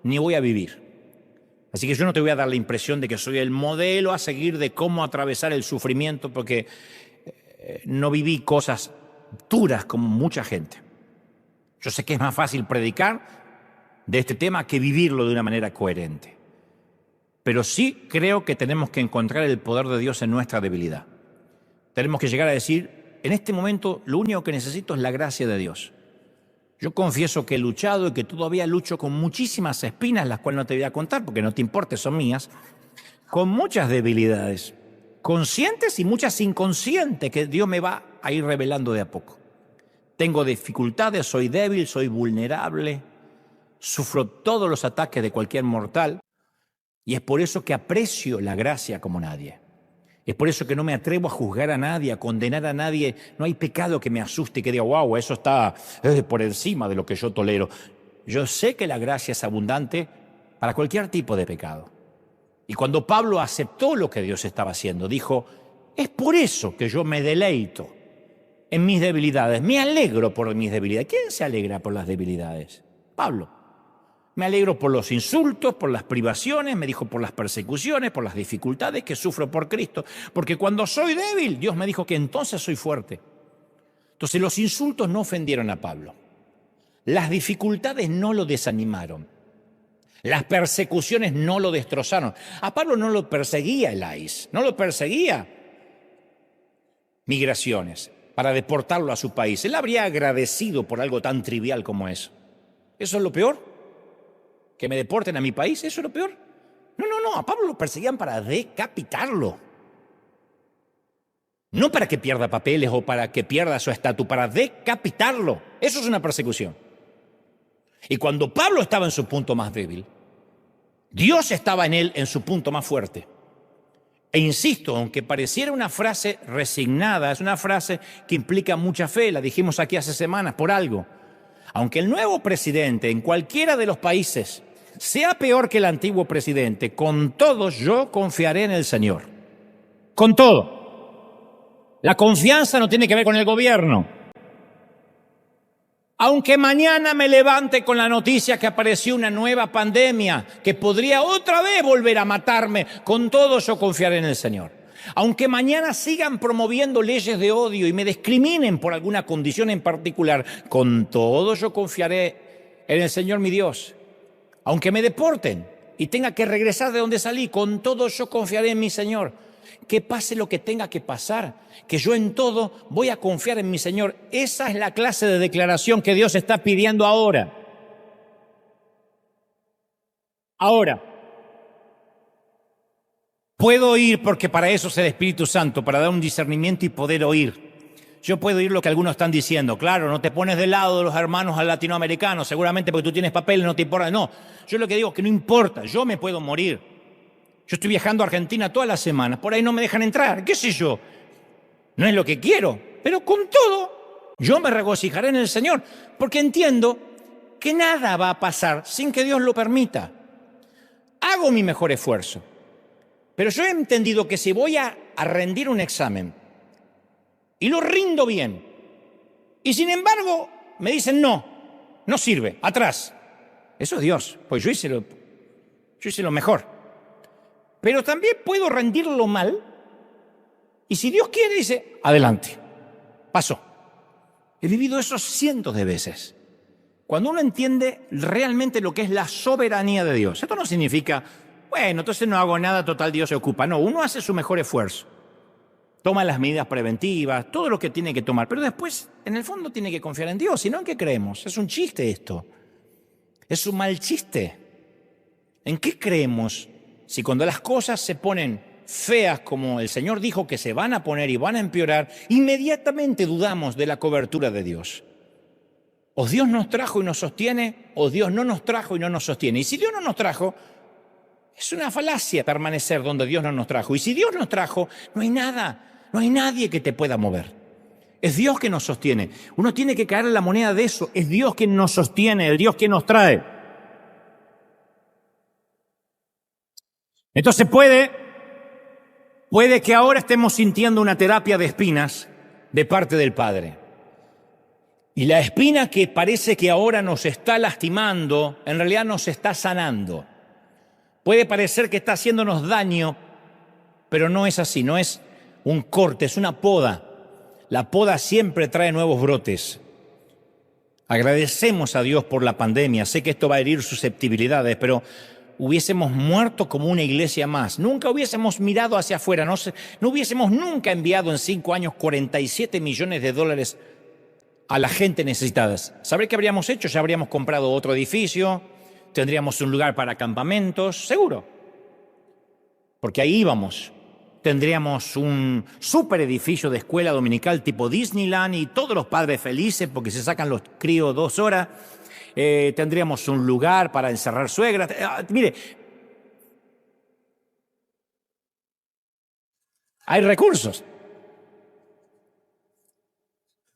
ni voy a vivir. Así que yo no te voy a dar la impresión de que soy el modelo a seguir de cómo atravesar el sufrimiento, porque no viví cosas duras como mucha gente. Yo sé que es más fácil predicar de este tema que vivirlo de una manera coherente. Pero sí creo que tenemos que encontrar el poder de Dios en nuestra debilidad. Tenemos que llegar a decir, en este momento lo único que necesito es la gracia de Dios. Yo confieso que he luchado y que todavía lucho con muchísimas espinas, las cuales no te voy a contar porque no te importe, son mías, con muchas debilidades, conscientes y muchas inconscientes que Dios me va a ir revelando de a poco. Tengo dificultades, soy débil, soy vulnerable, sufro todos los ataques de cualquier mortal. Y es por eso que aprecio la gracia como nadie. Es por eso que no me atrevo a juzgar a nadie, a condenar a nadie. No hay pecado que me asuste y que diga, wow, eso está por encima de lo que yo tolero. Yo sé que la gracia es abundante para cualquier tipo de pecado. Y cuando Pablo aceptó lo que Dios estaba haciendo, dijo, es por eso que yo me deleito en mis debilidades. Me alegro por mis debilidades. ¿Quién se alegra por las debilidades? Pablo. Me alegro por los insultos, por las privaciones, me dijo por las persecuciones, por las dificultades que sufro por Cristo. Porque cuando soy débil, Dios me dijo que entonces soy fuerte. Entonces los insultos no ofendieron a Pablo. Las dificultades no lo desanimaron. Las persecuciones no lo destrozaron. A Pablo no lo perseguía el ICE, no lo perseguía migraciones para deportarlo a su país. Él habría agradecido por algo tan trivial como eso. ¿Eso es lo peor? ¿Que me deporten a mi país? ¿Eso es lo peor? No, a Pablo lo perseguían para decapitarlo. No para que pierda papeles o para que pierda su estatus, para decapitarlo. Eso es una persecución. Y cuando Pablo estaba en su punto más débil, Dios estaba en él en su punto más fuerte. E insisto, aunque pareciera una frase resignada, es una frase que implica mucha fe, la dijimos aquí hace semanas, por algo. Aunque el nuevo presidente en cualquiera de los países sea peor que el antiguo presidente, con todo yo confiaré en el Señor. Con todo. La confianza no tiene que ver con el gobierno. Aunque mañana me levante con la noticia que apareció una nueva pandemia que podría otra vez volver a matarme, con todo yo confiaré en el Señor. Aunque mañana sigan promoviendo leyes de odio y me discriminen por alguna condición en particular, con todo yo confiaré en el Señor mi Dios. Aunque me deporten y tenga que regresar de donde salí, con todo yo confiaré en mi Señor. Que pase lo que tenga que pasar, que yo en todo voy a confiar en mi Señor. Esa es la clase de declaración que Dios está pidiendo ahora. Ahora, puedo oír, porque para eso es el Espíritu Santo, para dar un discernimiento y poder oír. Yo puedo oír lo que algunos están diciendo. Claro, no te pones del lado de los hermanos latinoamericanos, seguramente porque tú tienes papeles, no te importa. No, yo lo que digo es que no importa, yo me puedo morir. Yo estoy viajando a Argentina todas las semanas, por ahí no me dejan entrar, qué sé yo. No es lo que quiero, pero con todo, yo me regocijaré en el Señor, porque entiendo que nada va a pasar sin que Dios lo permita. Hago mi mejor esfuerzo. Pero yo he entendido que si voy a rendir un examen y lo rindo bien, y sin embargo me dicen no sirve, atrás. Eso es Dios, pues yo hice lo mejor. Pero también puedo rendirlo mal, y si Dios quiere, dice, adelante, pasó. He vivido eso cientos de veces. Cuando uno entiende realmente lo que es la soberanía de Dios, esto no significa, bueno, entonces no hago nada, total Dios se ocupa. No, uno hace su mejor esfuerzo. Toma las medidas preventivas, todo lo que tiene que tomar, pero después, en el fondo, tiene que confiar en Dios. Si no, ¿en qué creemos? Es un chiste esto. Es un mal chiste. ¿En qué creemos si cuando las cosas se ponen feas, como el Señor dijo que se van a poner y van a empeorar, inmediatamente dudamos de la cobertura de Dios? O Dios nos trajo y nos sostiene, o Dios no nos trajo y no nos sostiene. Y si Dios no nos trajo, es una falacia permanecer donde Dios no nos trajo. Y si Dios nos trajo, no hay nada. No hay nadie que te pueda mover. Es Dios que nos sostiene. Uno tiene que caer en la moneda de eso. Es Dios quien nos sostiene, es Dios quien nos trae. Entonces puede que ahora estemos sintiendo una terapia de espinas de parte del Padre. Y la espina que parece que ahora nos está lastimando, en realidad nos está sanando. Puede parecer que está haciéndonos daño, pero no es así, no es un corte, es una poda. La poda siempre trae nuevos brotes. Agradecemos a Dios por la pandemia. Sé que esto va a herir susceptibilidades, pero hubiésemos muerto como una iglesia más. Nunca hubiésemos mirado hacia afuera. No hubiésemos nunca enviado en 5 años 47 millones de dólares a la gente necesitada. ¿Sabré qué habríamos hecho? Ya habríamos comprado otro edificio, tendríamos un lugar para campamentos, seguro. Porque ahí íbamos. Tendríamos un super edificio de escuela dominical tipo Disneyland y todos los padres felices porque se sacan los críos 2 horas. Tendríamos un lugar para encerrar suegras. Mire, Hay recursos.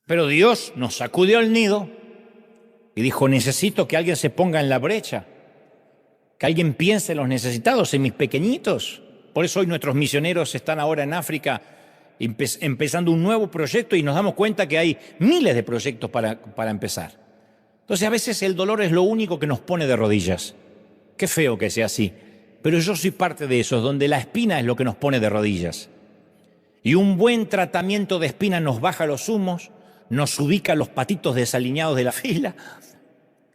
Pero Dios nos sacudió el nido y dijo, necesito que alguien se ponga en la brecha, que alguien piense en los necesitados, en mis pequeñitos. Por eso hoy nuestros misioneros están ahora en África empezando un nuevo proyecto y nos damos cuenta que hay miles de proyectos para empezar. Entonces a veces el dolor es lo único que nos pone de rodillas. Qué feo que sea así, pero yo soy parte de esos, donde la espina es lo que nos pone de rodillas. Y un buen tratamiento de espina nos baja los humos, nos ubica los patitos desalineados de la fila.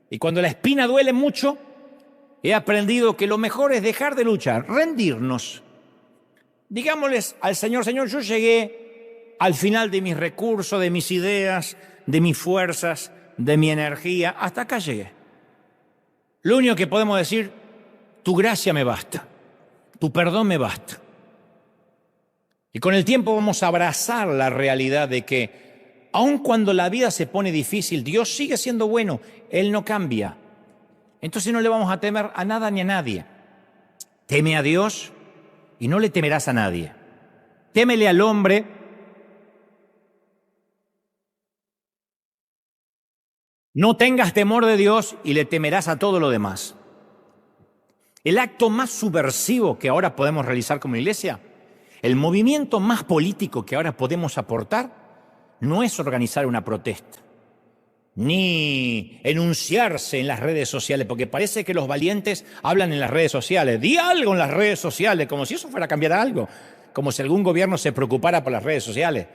Y cuando la espina duele mucho, he aprendido que lo mejor es dejar de luchar, rendirnos. Digámosles al Señor, Señor, yo llegué al final de mis recursos, de mis ideas, de mis fuerzas, de mi energía, hasta acá llegué. Lo único que podemos decir, tu gracia me basta, tu perdón me basta. Y con el tiempo vamos a abrazar la realidad de que, aun cuando la vida se pone difícil, Dios sigue siendo bueno, Él no cambia. Entonces no le vamos a temer a nada ni a nadie. Teme a Dios y no le temerás a nadie. Témele al hombre. No tengas temor de Dios y le temerás a todo lo demás. El acto más subversivo que ahora podemos realizar como iglesia, el movimiento más político que ahora podemos aportar, no es organizar una protesta, ni enunciarse en las redes sociales, porque parece que los valientes hablan en las redes sociales. Di algo en las redes sociales, como si eso fuera a cambiar algo, como si algún gobierno se preocupara por las redes sociales.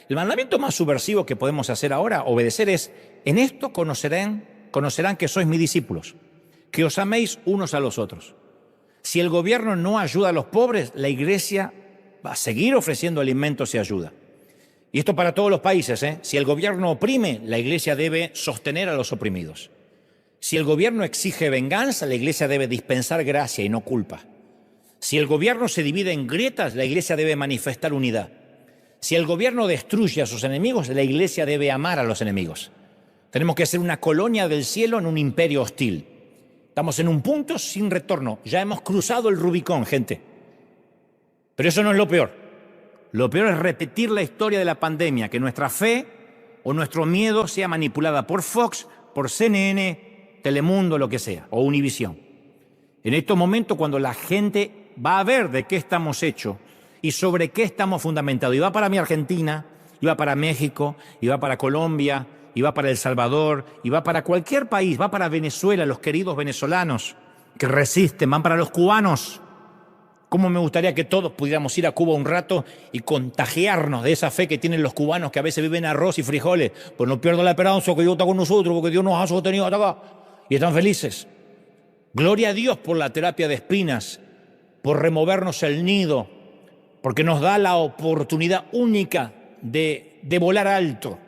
El mandamiento más subversivo que podemos hacer ahora, obedecer, es: en esto conocerán que sois mis discípulos, que os améis unos a los otros. Si el gobierno no ayuda a los pobres, la iglesia va a seguir ofreciendo alimentos y ayuda. Y esto para todos los países, ¿eh? Si el gobierno oprime, la iglesia debe sostener a los oprimidos. Si el gobierno exige venganza, la iglesia debe dispensar gracia y no culpa. Si el gobierno se divide en grietas, la iglesia debe manifestar unidad. Si el gobierno destruye a sus enemigos, la iglesia debe amar a los enemigos. Tenemos que ser una colonia del cielo en un imperio hostil. Estamos en un punto sin retorno. Ya hemos cruzado el Rubicón, gente. Pero eso no es lo peor. Lo peor es repetir la historia de la pandemia, que nuestra fe o nuestro miedo sea manipulada por Fox, por CNN, Telemundo, lo que sea, o Univisión. En estos momentos, cuando la gente va a ver de qué estamos hechos y sobre qué estamos fundamentados, y va para mi Argentina, y va para México, y va para Colombia, y va para El Salvador, y va para cualquier país, va para Venezuela, los queridos venezolanos que resisten, van para los cubanos. ¿Cómo me gustaría que todos pudiéramos ir a Cuba un rato y contagiarnos de esa fe que tienen los cubanos, que a veces viven arroz y frijoles? Pues no pierdo la esperanza que Dios está con nosotros, porque Dios nos ha sostenido hasta acá. Y están felices. Gloria a Dios por la terapia de espinas, por removernos el nido, porque nos da la oportunidad única de volar alto.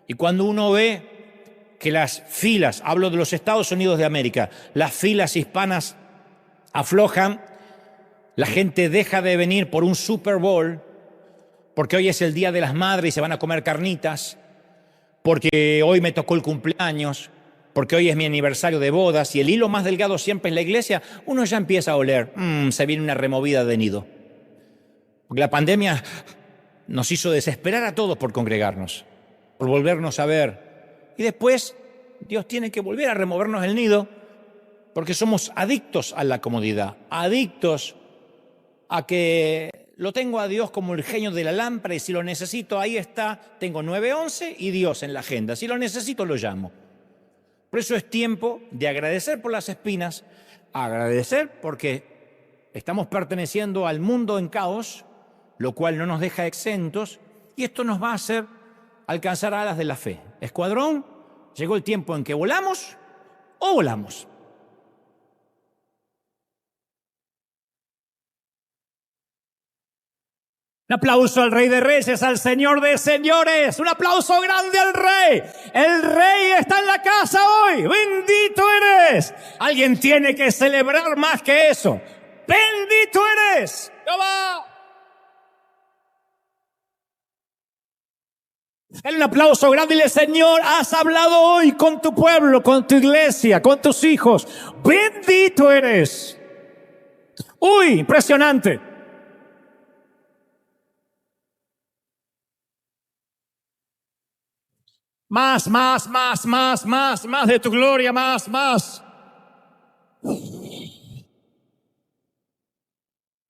Y cuando uno ve que las filas, hablo de los Estados Unidos de América, las filas hispanas aflojan, la gente deja de venir por un Super Bowl, porque hoy es el Día de las Madres y se van a comer carnitas, porque hoy me tocó el cumpleaños, porque hoy es mi aniversario de bodas, y el hilo más delgado siempre es la iglesia, uno ya empieza a oler, se viene una removida de nido. Porque la pandemia nos hizo desesperar a todos por congregarnos, por volvernos a ver. Y después Dios tiene que volver a removernos el nido, porque somos adictos a la comodidad, adictos a que lo tengo a Dios como el genio de la lámpara, y si lo necesito, ahí está, tengo 911 y Dios en la agenda. Si lo necesito, lo llamo. Por eso es tiempo de agradecer por las espinas, agradecer porque estamos perteneciendo al mundo en caos, lo cual no nos deja exentos, y esto nos va a hacer alcanzar alas de la fe. Escuadrón, llegó el tiempo en que volamos o volamos. Un aplauso al Rey de Reyes, al Señor de Señores. Un aplauso grande al Rey. El Rey está en la casa hoy. Bendito eres. Alguien tiene que celebrar más que eso. Bendito eres. ¡Toma! Dale un aplauso grande y dile: Señor, has hablado hoy con tu pueblo, con tu iglesia, con tus hijos. Bendito eres. Uy, impresionante. Más, más, más, más, más, más de tu gloria, más, más.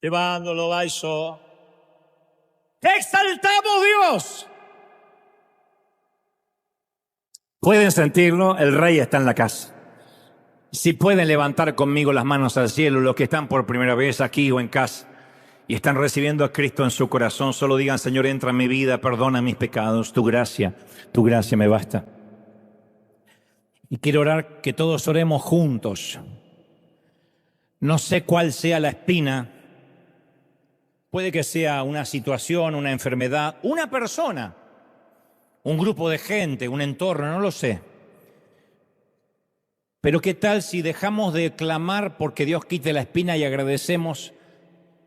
Llevándolo a eso. Te exaltamos, Dios. ¿Pueden sentirlo? El Rey está en la casa. Si pueden levantar conmigo las manos al cielo, los que están por primera vez aquí o en casa y están recibiendo a Cristo en su corazón, solo digan: Señor, entra en mi vida, perdona mis pecados, tu gracia me basta. Y quiero orar, que todos oremos juntos. No sé cuál sea la espina. Puede que sea una situación, una enfermedad, una persona, un grupo de gente, un entorno, no lo sé. Pero ¿qué tal si dejamos de clamar porque Dios quite la espina y agradecemos?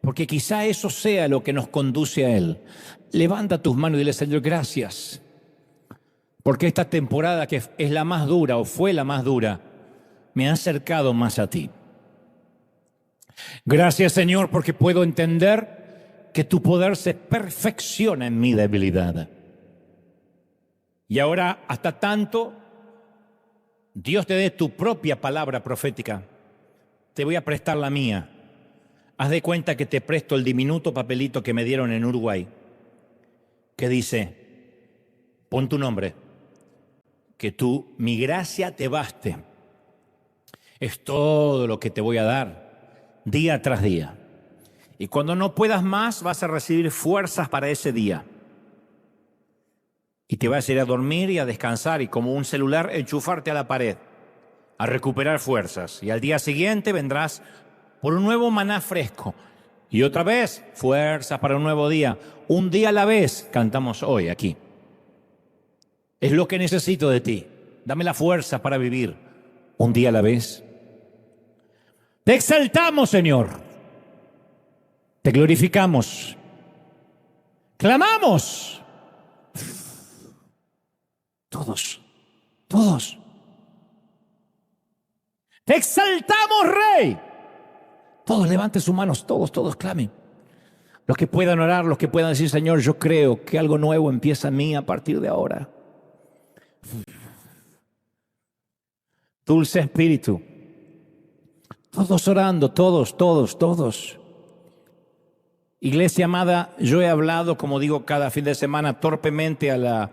Porque quizá eso sea lo que nos conduce a Él. Levanta tus manos y dile: Señor, gracias. Porque esta temporada, que es la más dura o fue la más dura, me ha acercado más a ti. Gracias, Señor, porque puedo entender que tu poder se perfecciona en mi debilidad. Y ahora, hasta tanto Dios te dé tu propia palabra profética, te voy a prestar la mía. Haz de cuenta que te presto el diminuto papelito que me dieron en Uruguay, que dice: pon tu nombre, que mi gracia te baste. Es todo lo que te voy a dar, día tras día. Y cuando no puedas más, vas a recibir fuerzas para ese día. Y te vas a ir a dormir y a descansar, y como un celular, enchufarte a la pared, a recuperar fuerzas. Y al día siguiente vendrás por un nuevo maná fresco. Y otra vez, fuerzas para un nuevo día. Un día a la vez, cantamos hoy aquí. Es lo que necesito de ti. Dame la fuerza para vivir un día a la vez. Te exaltamos, Señor. Te glorificamos. Clamamos. Todos. Te exaltamos, Rey. Todos levanten sus manos, todos clamen. Los que puedan orar, los que puedan decir: Señor, yo creo que algo nuevo empieza en mí a partir de ahora. Dulce Espíritu. Todos orando, todos. Iglesia amada, yo he hablado, como digo cada fin de semana, torpemente a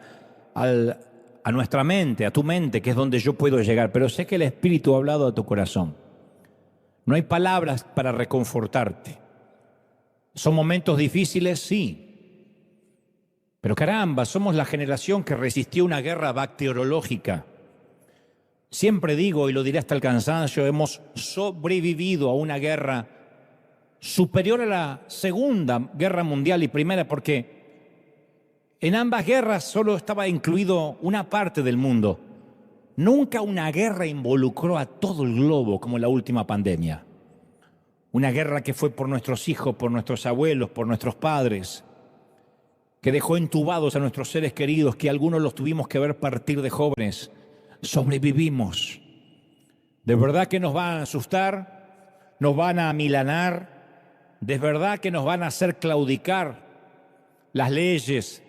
nuestra mente, a tu mente, que es donde yo puedo llegar, pero sé que el Espíritu ha hablado a tu corazón. No hay palabras para reconfortarte. Son momentos difíciles, sí. Pero caramba, somos la generación que resistió una guerra bacteriológica. Siempre digo, y lo diré hasta el cansancio, hemos sobrevivido a una guerra superior a la Segunda Guerra Mundial y Primera, porque en ambas guerras solo estaba incluido una parte del mundo. Nunca una guerra involucró a todo el globo como la última pandemia. Una guerra que fue por nuestros hijos, por nuestros abuelos, por nuestros padres, que dejó entubados a nuestros seres queridos, que algunos los tuvimos que ver partir de jóvenes. Sobrevivimos. De verdad que nos van a asustar, nos van a amilanar, de verdad que nos van a hacer claudicar las leyes,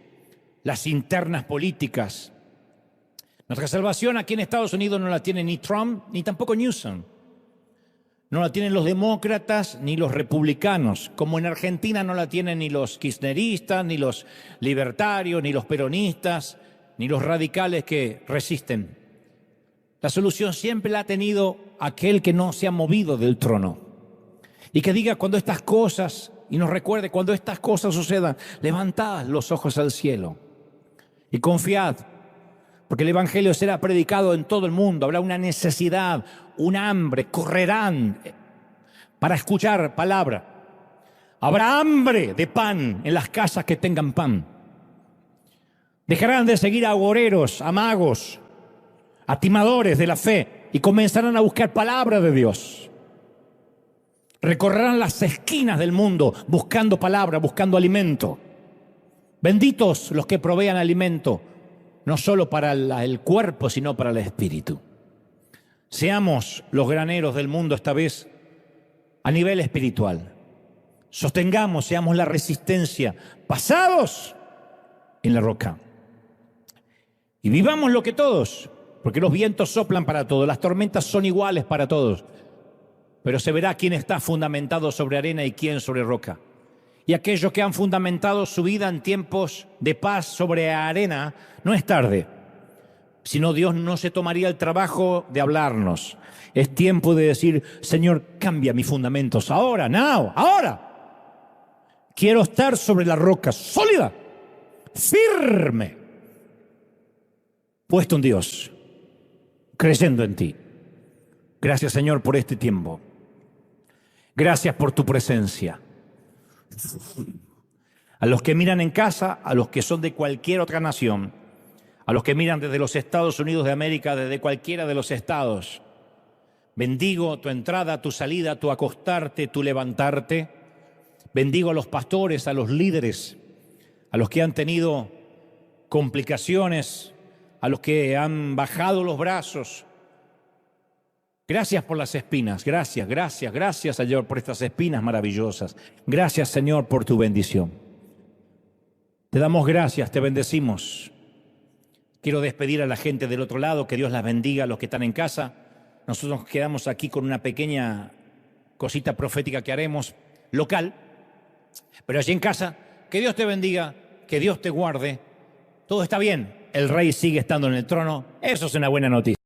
las internas políticas. Nuestra salvación aquí en Estados Unidos no la tiene ni Trump ni tampoco Newsom. No la tienen los demócratas ni los republicanos, como en Argentina no la tienen ni los kirchneristas, ni los libertarios, ni los peronistas, ni los radicales que resisten. La solución siempre la ha tenido aquel que no se ha movido del trono. Y que diga cuando estas cosas, y nos recuerde cuando estas cosas sucedan, levantad los ojos al cielo y confiad, porque el Evangelio será predicado en todo el mundo. Habrá una necesidad, un hambre, correrán para escuchar palabra. Habrá hambre de pan en las casas que tengan pan. Dejarán de seguir a agoreros, a magos, a timadores de la fe y comenzarán a buscar palabra de Dios. Recorrerán las esquinas del mundo buscando palabra, buscando alimento. Benditos los que provean alimento, no solo para el cuerpo, sino para el espíritu. Seamos los graneros del mundo esta vez a nivel espiritual. Sostengamos, seamos la resistencia, pasados en la roca. Y vivamos lo que todos, porque los vientos soplan para todos, las tormentas son iguales para todos. Pero se verá quién está fundamentado sobre arena y quién sobre roca. Y aquellos que han fundamentado su vida en tiempos de paz sobre arena, no es tarde. Si no, Dios no se tomaría el trabajo de hablarnos. Es tiempo de decir, Señor, cambia mis fundamentos. Ahora, now, ahora. Quiero estar sobre la roca sólida, firme, puesto en Dios, creyendo en ti. Gracias, Señor, por este tiempo. Gracias por tu presencia. A los que miran en casa, a los que son de cualquier otra nación, a los que miran desde los Estados Unidos de América, desde cualquiera de los estados, bendigo tu entrada, tu salida, tu acostarte, tu levantarte. Bendigo a los pastores, a los líderes, a los que han tenido complicaciones, a los que han bajado los brazos. Gracias por las espinas, gracias, Señor, por estas espinas maravillosas. Gracias, Señor, por tu bendición. Te damos gracias, te bendecimos. Quiero despedir a la gente del otro lado, que Dios las bendiga, a los que están en casa. Nosotros nos quedamos aquí con una pequeña cosita profética que haremos, local. Pero allí en casa, que Dios te bendiga, que Dios te guarde. Todo está bien, el Rey sigue estando en el trono. Eso es una buena noticia.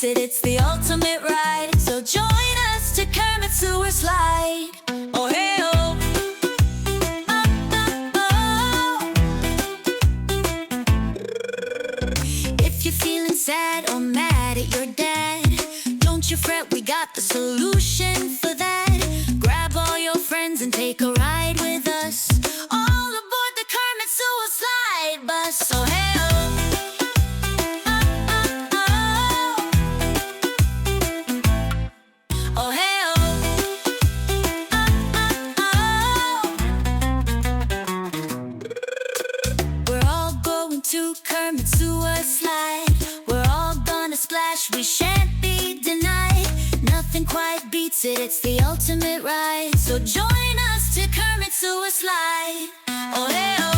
It's the ultimate ride. So join us to Kermit Sewer Slide. Oh, hey, oh. friends and take a ride with us. All aboard the Kermit Suicide Bus. So hey oh, oh hey oh. We're all going to Kermit Suicide. We're all gonna splash, we shan't be denied. Nothing quite beats it, it's the ultimate ride. So join us to Kermit Suicide. Oh hey oh.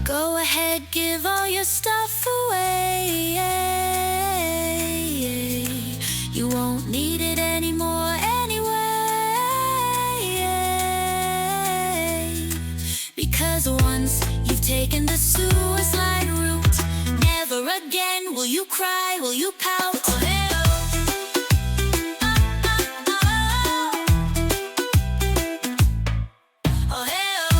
Go ahead, give all your stuff away. You won't need it anymore anyway. Because once you've taken the suicide route, never again will you cry, will you pout. Oh, hey, oh. Oh, hey, oh.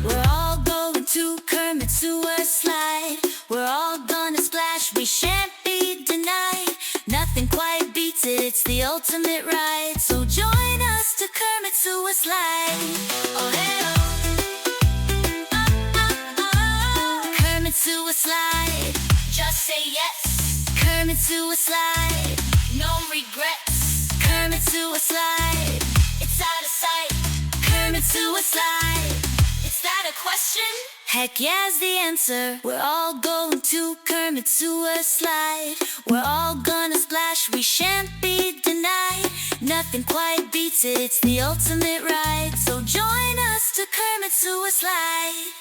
We're all going to Kermit Suicide. We're all gonna splash, we shan't be denied. Nothing quite beats it, it's the ultimate ride. So join us to Kermit Suicide. Oh hey oh. Kermit Suicide, just say yes. Kermit Suicide, no regrets. Kermit Suicide, it's out of sight. Kermit Suicide, is that a question? Heck yeah's the answer. We're all going to Kermit Suicide. We're all gonna splash, we shan't be denied. Nothing quite beats it, it's the ultimate ride. So join us to Kermit Suicide.